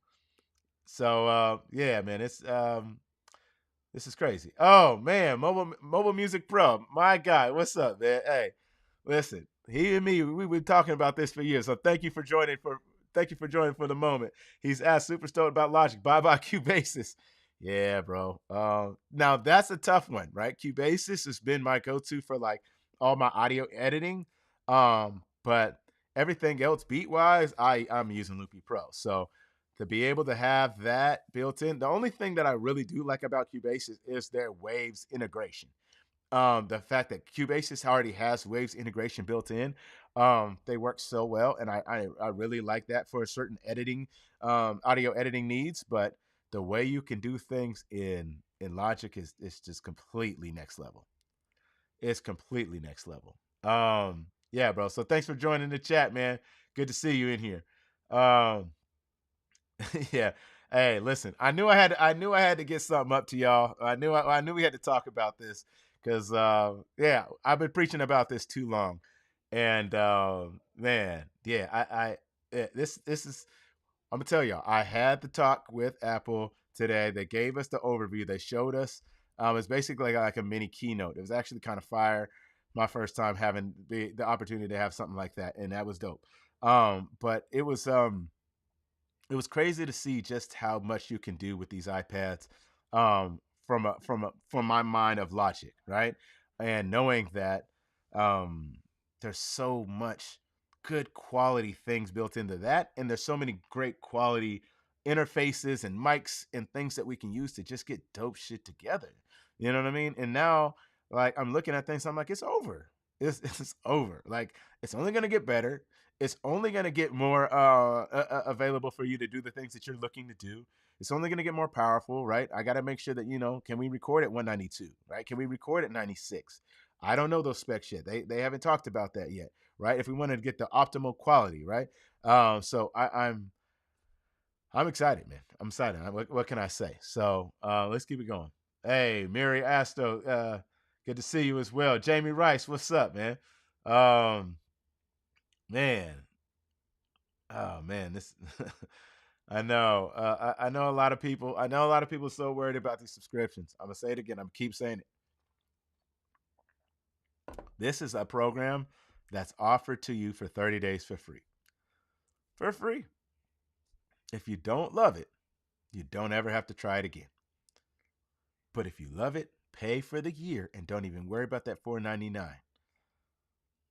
So yeah, man, it's this is crazy. Oh man, mobile music pro. My God, what's up, man? Hey, listen, he and me, we've been talking about this for years. So thank you for joining for the moment. He's asked super stoked about Logic. Bye bye Cubasis. Yeah, bro. Now that's a tough one, right? Cubasis has been my go-to for like all my audio editing. But everything else beat wise, I'm using Loopy Pro. So to be able to have that built in. The only thing that I really do like about Cubasis is their Waves integration. The fact that Cubasis already has Waves integration built in, they work so well, and I really like that for certain editing, audio editing needs. But the way you can do things in Logic is just completely next level. It's completely next level. Yeah, bro. So thanks for joining the chat, man. Good to see you in here. Yeah. Hey, listen. I knew I had to get something up to y'all. I knew we had to talk about this because yeah, I've been preaching about this too long, and man, yeah, this is. I'm gonna tell y'all. I had the talk with Apple today. They gave us the overview. They showed us. It's basically like a mini keynote. It was actually kind of fire. My first time having the opportunity to have something like that, and that was dope. But it was crazy to see just how much you can do with these iPads, from my mind of logic, right? And knowing that there's so much good quality things built into that, and there's so many great quality interfaces and mics and things that we can use to just get dope shit together. You know what I mean? And now, like, I'm looking at things, I'm like, it's over. It's over. Like, it's only gonna get better. It's only going to get more available for you to do the things that you're looking to do. It's only going to get more powerful, right? I got to make sure that, can we record at 192, right? Can we record at 96? I don't know those specs yet. They haven't talked about that yet, right? If we wanted to get the optimal quality, right? So I'm excited, man. I'm excited. What can I say? So let's keep it going. Hey, Mary Asto, good to see you as well. Jamie Rice, what's up, man? Um, man, oh man, this I know. I know a lot of people. I know a lot of people are so worried about these subscriptions. I'm gonna say it again. I'm keep saying it. This is a program that's offered to you for 30 days for free. For free. If you don't love it, you don't ever have to try it again. But if you love it, pay for the year and don't even worry about that $4.99.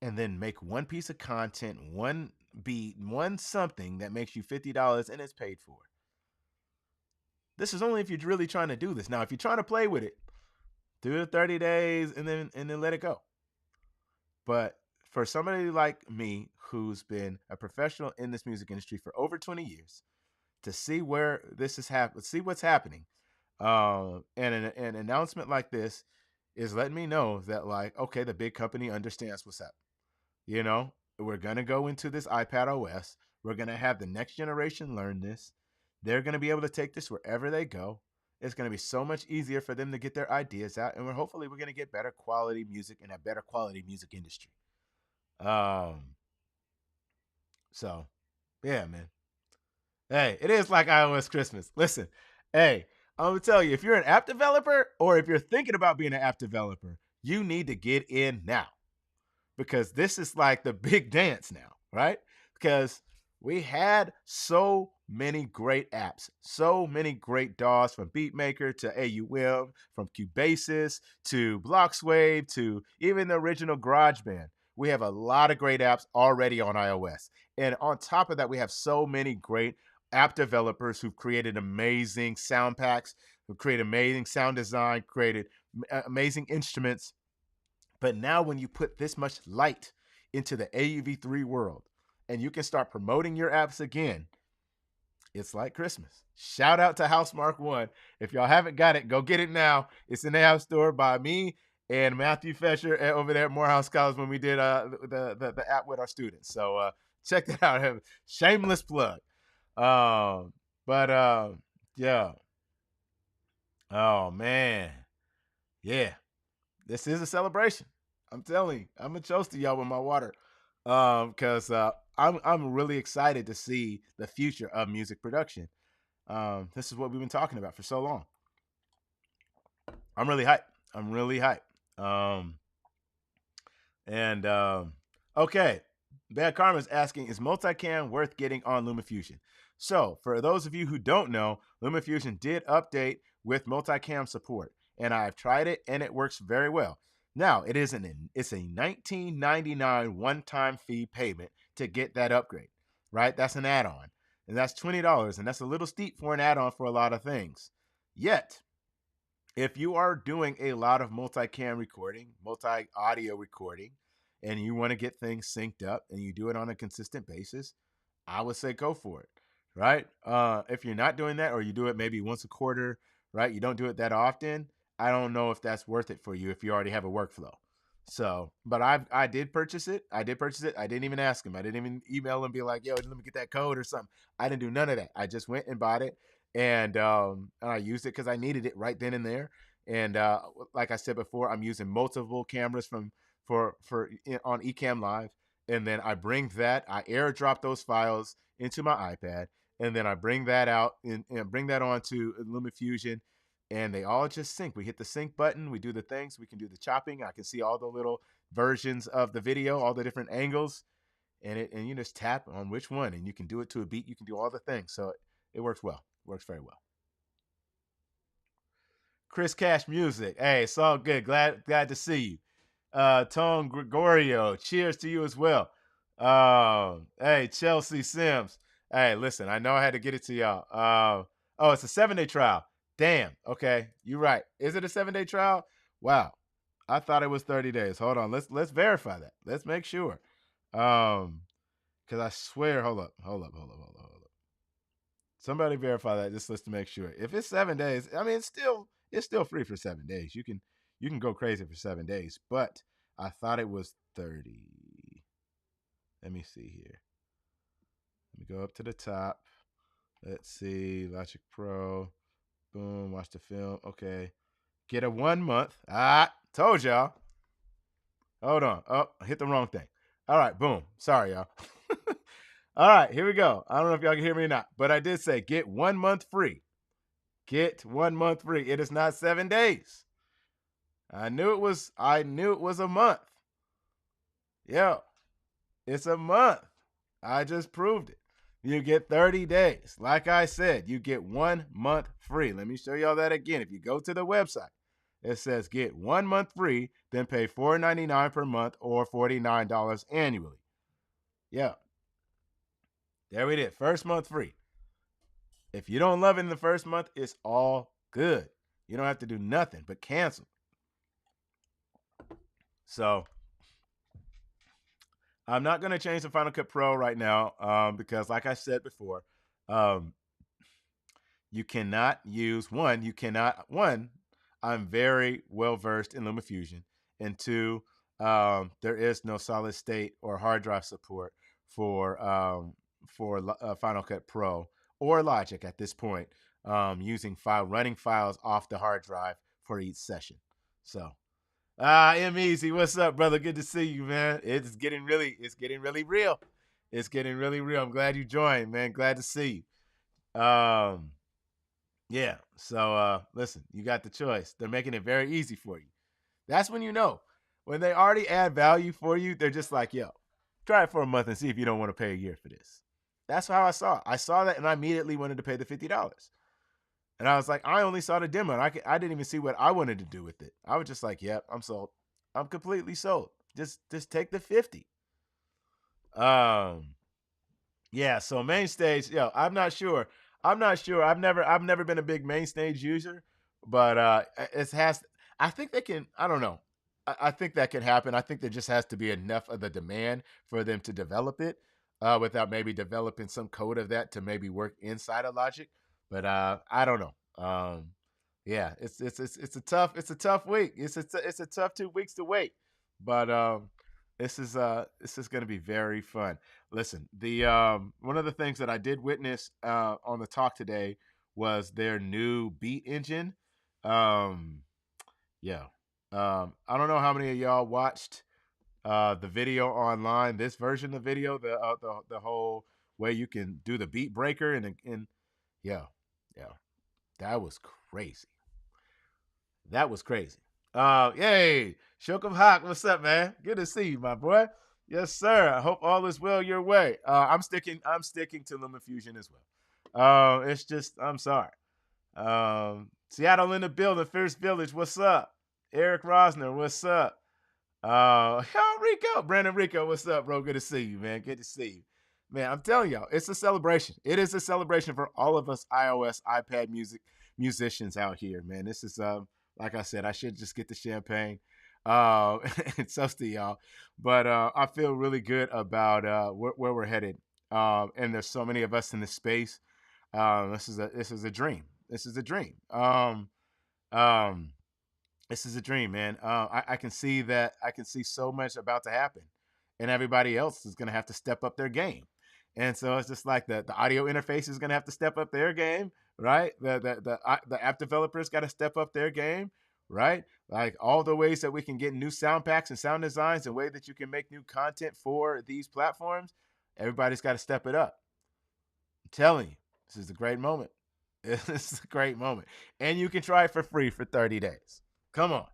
And then make one piece of content, one beat, one something that makes you $50 and it's paid for. This is only if you're really trying to do this. Now, if you're trying to play with it, do the 30 days and then let it go. But for somebody like me who's been a professional in this music industry for over 20 years, to see where this is happening, see what's happening, and an announcement like this is letting me know that, like, okay, the big company understands what's up. We're going to go into this iPad OS. We're going to have the next generation learn this. They're going to be able to take this wherever they go. It's going to be so much easier for them to get their ideas out. And hopefully we're going to get better quality music and a better quality music industry. So, yeah, man. Hey, it is like iOS Christmas. Listen, hey, I'm going to tell you, if you're an app developer or if you're thinking about being an app developer, you need to get in now, because this is like the big dance now, right? Because we had so many great apps, so many great DAWs, from Beatmaker to AUM, from Cubasis to Bloxwave to even the original GarageBand. We have a lot of great apps already on iOS. And on top of that, we have so many great app developers who've created amazing sound packs, who create amazing sound design, created amazing instruments. But now when you put this much light into the AUV3 world and you can start promoting your apps again, It's like Christmas. Shout out to Housemark One. If y'all haven't got it, go get it now. It's in the App Store by me and Matthew Fesher over there at Morehouse College when we did the app with our students. So check that out. Shameless plug. But yeah. Oh man. Yeah. This is a celebration. I'm telling you, I'm gonna toast to y'all with my water. Because I'm really excited to see the future of music production. This is what we've been talking about for so long. I'm really hyped. I'm really hyped. And okay, Bad Karma's asking, is multicam worth getting on LumaFusion? So, for those of you who don't know, LumaFusion did update with multicam support, and I've tried it, and it works very well. Now, it's a $19.99 one-time fee payment to get that upgrade, right? That's an add-on, and that's $20, and that's a little steep for an add-on for a lot of things. Yet, if you are doing a lot of multicam recording, multi-audio recording, and you want to get things synced up and you do it on a consistent basis, I would say go for it, right? If you're not doing that, or you do it maybe once a quarter, right? You don't do it that often. I don't know if that's worth it for you if you already have a workflow. So, but I did purchase it. I didn't even ask him. I didn't even email him and be like, yo, let me get that code or something. I didn't do none of that. I just went and bought it, and I used it because I needed it right then and there. And like I said before, I'm using multiple cameras for on Ecamm Live, and then I airdrop those files into my iPad, and then I bring that out and bring that onto LumaFusion, and they all just sync. We hit the sync button, we do the things, we can do the chopping. I can see all the little versions of the video, all the different angles, and you just tap on which one, and you can do it to a beat. You can do all the things, so it works well. It works very well. Chris Cash Music. Hey, it's all good. Glad to see you. Tone Gregorio, cheers to you as well. Hey, Chelsea Sims. Hey, listen, I know I had to get it to y'all. Oh, it's a 7-day trial. Damn. Okay, you're right. Is it a 7-day trial? Wow. I thought it was 30 days. Hold on. Let's verify that. Let's make sure. Because I swear, hold up. Somebody verify that just to make sure. If it's 7 days, I mean, it's still free for 7 days. You can go crazy for 7 days, but I thought it was 30. Let me see here. Let me go up to the top. Let's see, Logic Pro. Boom, watch the film. Okay. Get a 1 month. Told y'all. Hold on. Oh, I hit the wrong thing. All right, boom. Sorry, y'all. All right, here we go. I don't know if y'all can hear me or not, but I did say get 1 month free. Get 1 month free. It is not 7 days. I knew it was a month. Yo, it's a month. I just proved it. You get 30 days. Like I said, you get 1 month free. Let me show y'all that again. If you go to the website, it says get 1 month free, then pay $4.99 per month or $49 annually. Yeah. There we did. First month free. If you don't love it in the first month, it's all good. You don't have to do nothing but cancel. So I'm not going to change the Final Cut Pro right now because, like I said before, you cannot use one. I'm very well versed in LumaFusion, and two, there is no solid state or hard drive support for Final Cut Pro or Logic at this point, running files off the hard drive for each session. So, M Easy, what's up, brother? Good to see you, man. It's getting really real. It's getting really real. I'm glad you joined, man. Glad to see you. Yeah. So, listen, you got the choice. They're making it very easy for you. That's when you know. When they already add value for you, they're just like, yo, try it for a month and see if you don't want to pay a year for this. That's how I saw it. I saw that and I immediately wanted to pay the $50. And I was like, I only saw the demo. And I didn't even see what I wanted to do with it. I was just like, yep, I'm sold. I'm completely sold. Just take the 50. Yeah, so main stage, I'm not sure. I've never been a big main stage user, but I think they can, I don't know. I think that can happen. I think there just has to be enough of the demand for them to develop it. without maybe developing some code of that to maybe work inside of Logic. But I don't know. Yeah, it's a tough week. It's a tough 2 weeks to wait. But this is going to be very fun. Listen, the one of the things that I did witness on the talk today was their new beat engine. Um, yeah. I don't know how many of y'all watched the video online. This version of the video, the whole way you can do the beat breaker and yeah, yeah, that was crazy. That was crazy. Yay, Shokum Hawk, what's up, man? Good to see you, my boy. Yes, sir. I hope all is well your way. I'm sticking to LumaFusion as well. It's just I'm sorry. Seattle in the building, Fierce Village, what's up? Eric Rosner, what's up? Rico, Brandon Rico, what's up, bro? Good to see you, man. Good to see you. Man, I'm telling y'all, it's a celebration. It is a celebration for all of us iOS, iPad musicians out here, man. This is like I said, I should just get the champagne. And toast to y'all. But I feel really good about where we're headed. And there's so many of us in this space. This is a dream. This is a dream. Um, this is a dream, man. I can see that. I can see so much about to happen, and everybody else is going to have to step up their game. And so it's just like the audio interface is going to have to step up their game, right? The app developers got to step up their game, right? Like all the ways that we can get new sound packs and sound designs, and way that you can make new content for these platforms. Everybody's got to step it up. I'm telling you, this is a great moment. This is a great moment, and you can try it for free for 30 days. Come on.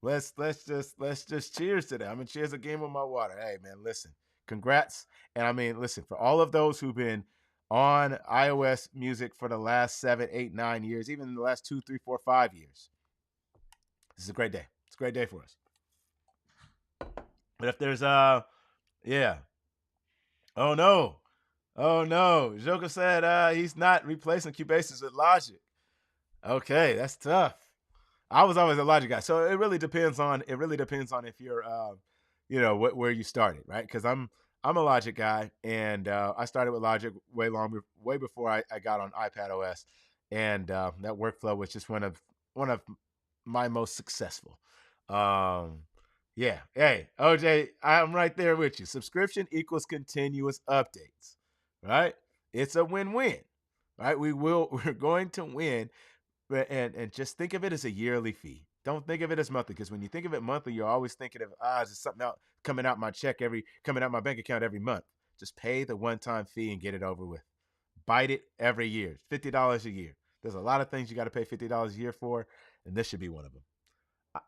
Let's just cheers to that. I'm gonna cheers a game with my water. Hey man, listen. Congrats. And I mean, listen, for all of those who've been on iOS music for the last 7, 8, 9 years, even the last 2, 3, 4, 5 years. This is a great day. It's a great day for us. But if there's yeah. Oh no. Oh no. Joker said he's not replacing Cubasis with Logic. Okay, that's tough. I was always a Logic guy, so it really depends on if you're, where you started, right? Because I'm a Logic guy, and I started with Logic way before I got on iPad OS, and that workflow was just one of my most successful. Um, yeah, hey OJ, I'm right there with you. Subscription equals continuous updates, right? It's a win-win, right? We're going to win. And just think of it as a yearly fee. Don't think of it as monthly, because when you think of it monthly, you're always thinking of is it something out coming out my bank account every month. Just pay the one-time fee and get it over with. Bite it every year. $50 a year. There's a lot of things you got to pay $50 a year for, and this should be one of them.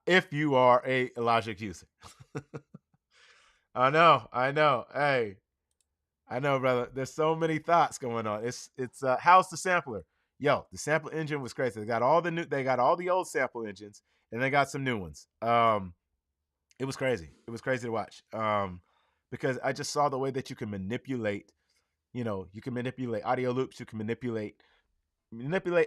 If you are a Logic user. I know. Hey, I know, brother. There's so many thoughts going on. It's how's the sampler? Yo, the sample engine was crazy. They got all the old sample engines, and they got some new ones. It was crazy. It was crazy to watch. Because I just saw the way that you can manipulate. You can manipulate audio loops. You can manipulate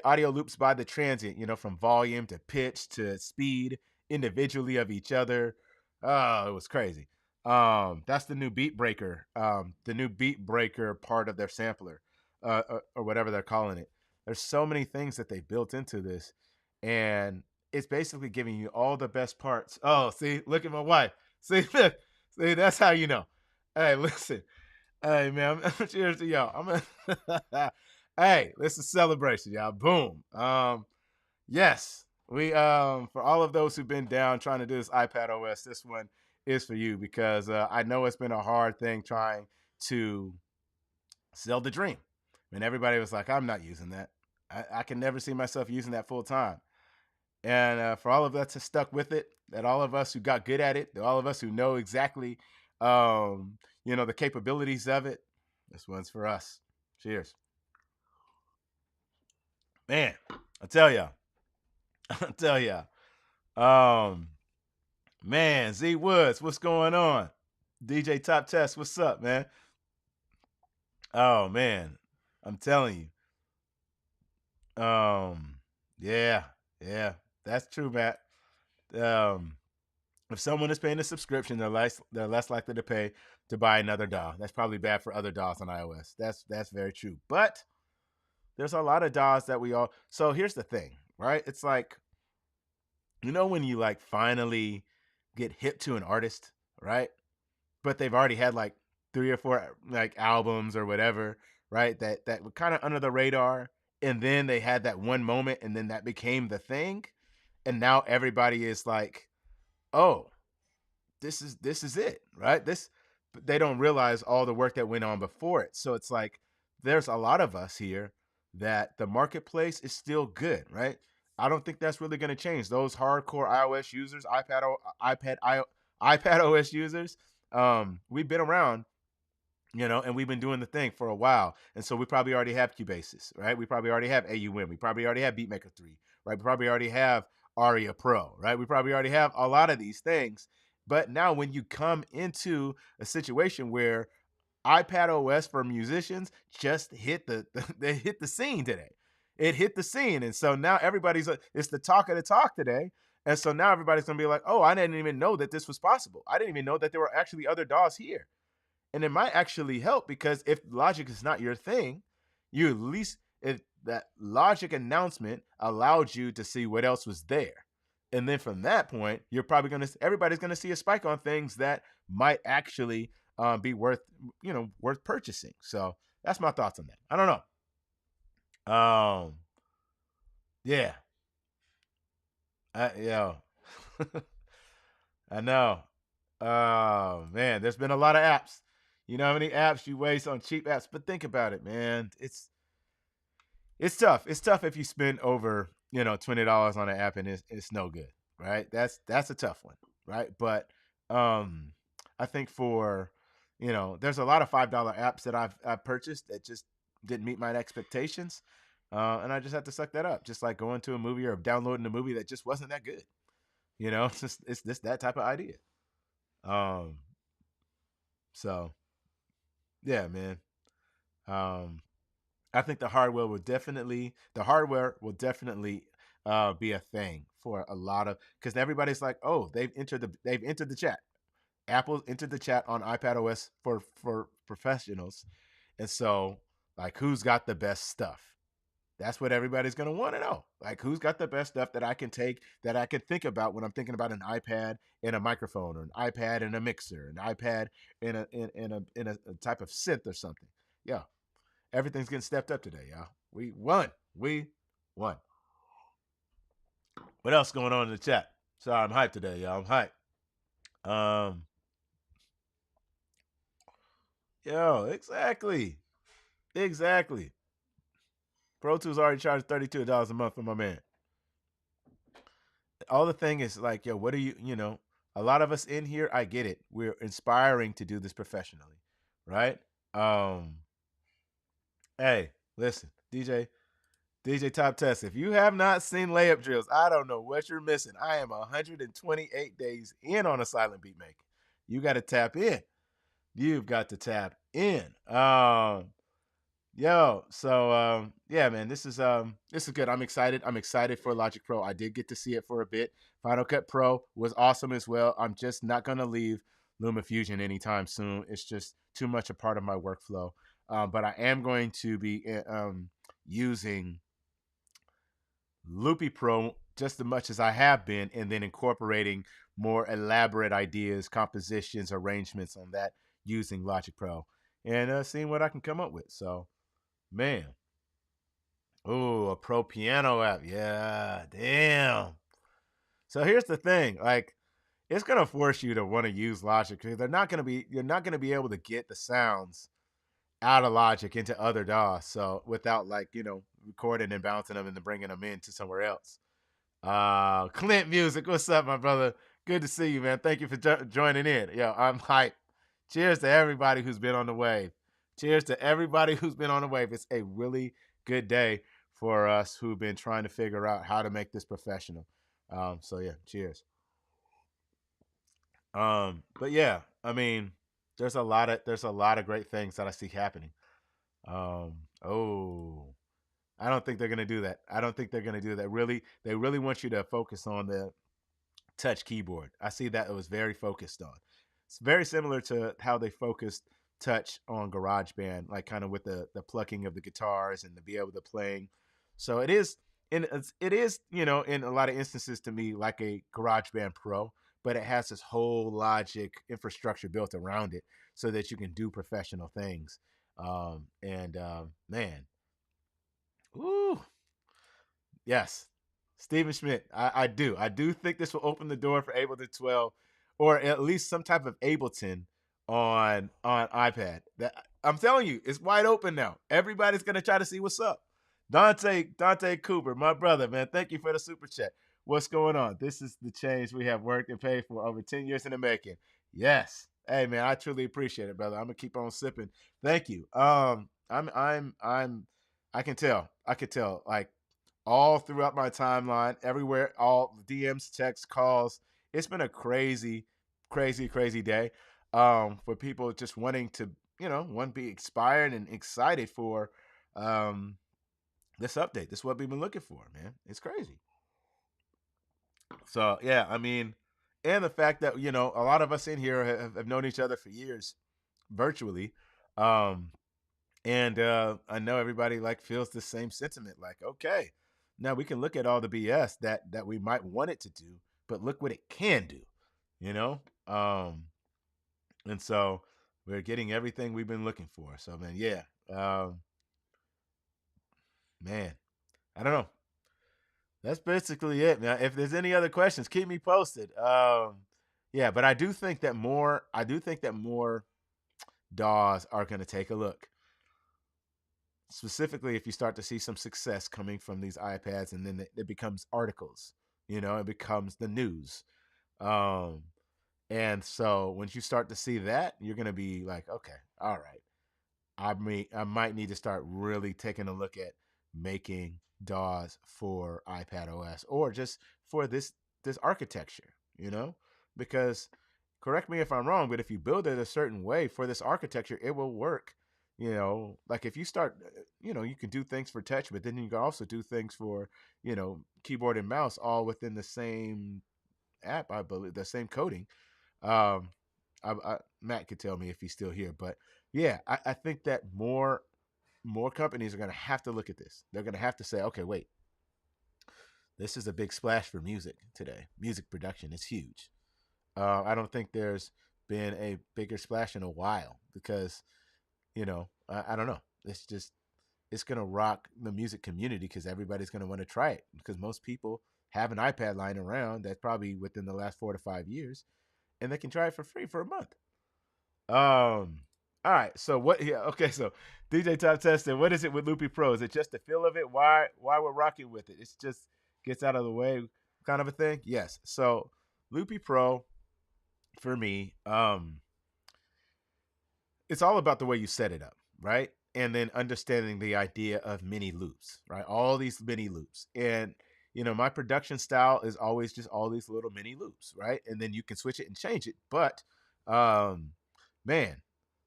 audio loops by the transient. From volume to pitch to speed individually of each other. Oh, it was crazy. That's the new beat breaker. The new beat breaker part of their sampler, or whatever they're calling it. There's so many things that they built into this, and it's basically giving you all the best parts. Oh, see, look at my wife. See, look, see, that's how you know. Hey, listen. Hey, man, cheers to y'all. Hey, this is celebration, y'all. Boom. Yes, we for all of those who've been down trying to do this iPad OS, this one is for you, because I know it's been a hard thing trying to sell the dream. And everybody was like, I'm not using that. I can never see myself using that full time. And for all of us who stuck with it, that all of us who got good at it, that all of us who know exactly, the capabilities of it, this one's for us. Cheers. Man, I tell ya. I tell ya. Man, Z Woods, what's going on? DJ Top Test, what's up, man? Oh man, I'm telling you. Yeah, that's true, Matt. Um, if someone is paying a subscription, they're less likely to pay to buy another DAW. That's probably bad for other DAWs on iOS. That's very true. But there's a lot of DAWs that we all. So here's the thing, right? It's like, when you like finally get hip to an artist, right? But they've already had like 3 or 4 like albums or whatever, right? That were kind of under the radar, and then they had that one moment, and then that became the thing, and now everybody is like, oh, this is it, right? They don't realize all the work that went on before it. So it's like there's a lot of us here that the marketplace is still good, right? I don't think that's really going to change. Those hardcore iOS users, iPad OS users, we've been around, and we've been doing the thing for a while. And so we probably already have Cubasis, right? We probably already have AUM. We probably already have Beatmaker 3, right? We probably already have Aria Pro, right? We probably already have a lot of these things. But now when you come into a situation where iPad OS for musicians just they hit the scene today. It hit the scene. And so now it's the talk of the talk today. And so now everybody's going to be like, oh, I didn't even know that this was possible. I didn't even know that there were actually other DAWs here. And it might actually help, because if Logic is not your thing, you at least, if that Logic announcement allowed you to see what else was there. And then from that point, everybody's gonna see a spike on things that might actually be worth purchasing. So that's my thoughts on that. I don't know. Yeah, I know. Oh man, there's been a lot of apps. You know how many apps you waste on cheap apps? But think about it, man. It's tough. It's tough if you spend over $20 on an app and it's no good, right? That's a tough one, right? But I think for there's a lot of $5 apps that I've purchased that just didn't meet my expectations, and I just had to suck that up. Just like going to a movie or downloading a movie that just wasn't that good. It's just that type of idea. Um, so yeah, man. Um, I think the hardware will definitely be a thing for a lot of, because everybody's like, oh, they've entered the chat. Apple entered the chat on iPad OS for professionals, and so like, who's got the best stuff? That's what everybody's gonna want to know. Like, who's got the best stuff that I can take, that I can think about when I'm thinking about an iPad and a microphone, or an iPad and a mixer, an iPad in a type of synth or something. Yeah, everything's getting stepped up today, y'all. We won. We won. What else going on in the chat? Sorry, I'm hyped today, y'all. I'm hyped. Yo, exactly. Exactly. Pro Tools already charged $32 a month for my man. All the thing is like, yo, what are a lot of us in here, I get it. We're inspiring to do this professionally, right? Hey, listen, DJ Top Test, if you have not seen layup drills, I don't know what you're missing. I am 128 days in on a silent beat making. You got to tap in. You've got to tap in. Yeah, man, this is good. I'm excited. I'm excited for Logic Pro. I did get to see it for a bit. Final Cut Pro was awesome as well. I'm just not gonna leave LumaFusion anytime soon. It's just too much a part of my workflow. But I am going to be using Loopy Pro just as much as I have been, and then incorporating more elaborate ideas, compositions, arrangements on that using Logic Pro, and seeing what I can come up with. So, man, oh, a pro piano app, yeah, damn. So here's the thing, like, it's gonna force you to want to use Logic, because you're not gonna be able to get the sounds out of Logic into other DAWs, so without recording and bouncing them and then bringing them into somewhere else. Clint Music, what's up, my brother? Good to see you, man. Thank you for joining in. Yo, I'm hyped. Cheers to everybody who's been on the wave. Cheers to everybody who's been on the wave. It's a really good day for us who've been trying to figure out how to make this professional. So yeah, cheers. But yeah, I mean, there's a lot of great things that I see happening. Oh, I don't think they're gonna do that. I don't think they're gonna do that. Really, they really want you to focus on the touch keyboard. I see that it was very focused on. It's very similar to how they focused touch on GarageBand, like kind of with the plucking of the guitars and to be able to playing. So it is, and it is, in a lot of instances to me like a GarageBand Pro, but it has this whole logic infrastructure built around it so that you can do professional things. And man, ooh, yes, Stephen Schmidt. I do think this will open the door for Ableton 12, or at least some type of Ableton on iPad. That I'm telling you, it's wide open now. Everybody's gonna try to see what's up. Dante Cooper, my brother, man. Thank you for the super chat. What's going on? This is the change we have worked and paid for over 10 years in the making. Yes. Hey man, I truly appreciate it, brother. I'm gonna keep on sipping. Thank you. I can tell. I could tell. Like all throughout my timeline, everywhere, all DMs, texts, calls. It's been a crazy, crazy, crazy day. For people just wanting to, one be inspired and excited for this update. This is what we've been looking for, man. It's crazy. So yeah, I mean, and the fact that a lot of us in here have known each other for years, virtually. Um, and I know everybody like feels the same sentiment. Like, okay, now we can look at all the BS that we might want it to do, but look what it can do, you know. And so we're getting everything we've been looking for. So man, yeah, man, I don't know. That's basically it. Now, if there's any other questions, keep me posted. Yeah, but I do think that more. I do think that more DAWs are going to take a look, specifically if you start to see some success coming from these iPads, and then it becomes articles. It becomes the news. Um, and so once you start to see that, you're going to be like, okay, all right. I might need to start really taking a look at making DAWs for iPad OS or just for this architecture, because correct me if I'm wrong, but if you build it a certain way for this architecture, it will work. Like if you start, you can do things for touch, but then you can also do things for, keyboard and mouse all within the same app, I believe, the same coding. Um, Matt could tell me if he's still here, but yeah, I think that more companies are going to have to look at this. They're going to have to say, okay, wait, this is a big splash for music today. Music production is huge. I don't think there's been a bigger splash in a while because, I don't know. It's going to rock the music community because everybody's going to want to try it because most people have an iPad lying around that's probably within the last 4 to 5 years and they can try it for free for a month. All right. So what? Yeah. Okay. So DJ Top Tester, what is it with Loopy Pro? Is it just the feel of it? Why we're rocking with it? It's just gets out of the way, kind of a thing. Yes. So Loopy Pro, for me, it's all about the way you set it up, right? And then understanding the idea of mini loops, right? All these mini loops, and my production style is always just all these little mini loops, right? And then you can switch it and change it, but man,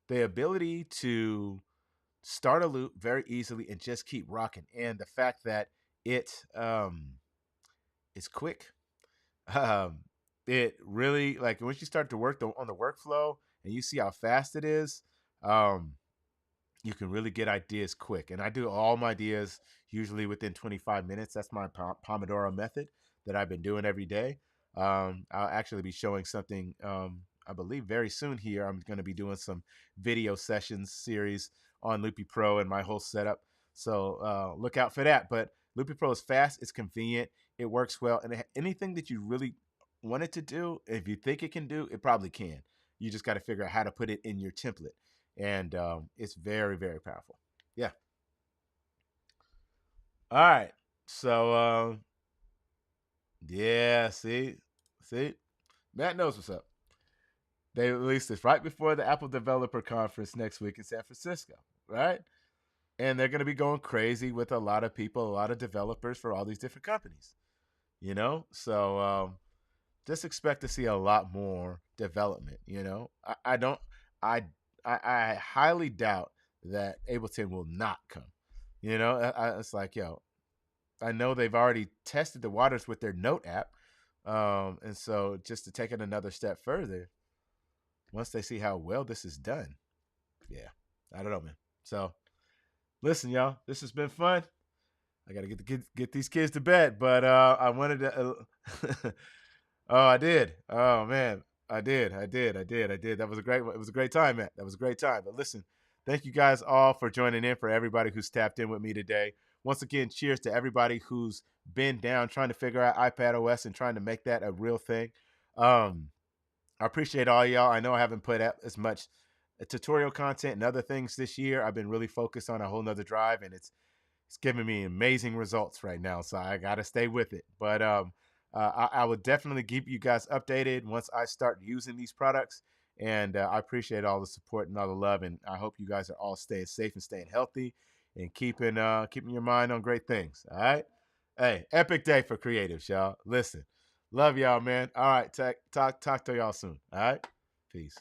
the ability to start a loop very easily and just keep rocking, and the fact that it is quick, um, it really, like once you start to work on the workflow and you see how fast it is, um, you can really get ideas quick. And I do all my ideas usually within 25 minutes. That's my Pomodoro method that I've been doing every day. I'll actually be showing something, I believe, very soon here. I'm going to be doing some video sessions series on Loopy Pro and my whole setup. So look out for that. But Loopy Pro is fast, it's convenient, it works well. And anything that you really want it to do, if you think it can do, it probably can. You just got to figure out how to put it in your template. And it's very, very powerful. Yeah. All right. So, yeah, see, Matt knows what's up. They released this right before the Apple Developer Conference next week in San Francisco, right? And they're going to be going crazy with a lot of people, a lot of developers for all these different companies, So just expect to see a lot more development, I don't, I highly doubt that Ableton will not come. It's like, yo, I know they've already tested the waters with their Note app. And so just to take it another step further, once they see how well this is done, yeah, I don't know, man. So listen, y'all, this has been fun. I gotta get these kids to bed, but I wanted to. Oh, I did. Oh man, I did. That was a great. It was a great time, man. That was a great time. But listen, thank you guys all for joining in. For everybody who's tapped in with me today. Once again, cheers to everybody who's been down trying to figure out iPad OS and trying to make that a real thing. I appreciate all y'all. I know I haven't put out as much tutorial content and other things this year. I've been really focused on a whole nother drive, and it's giving me amazing results right now. So I got to stay with it. But I will definitely keep you guys updated once I start using these products. And I appreciate all the support and all the love. And I hope you guys are all staying safe and staying healthy and keeping your mind on great things. All right. Hey, epic day for creatives, y'all. Listen, love y'all, man. All right, talk to y'all soon. All right, peace.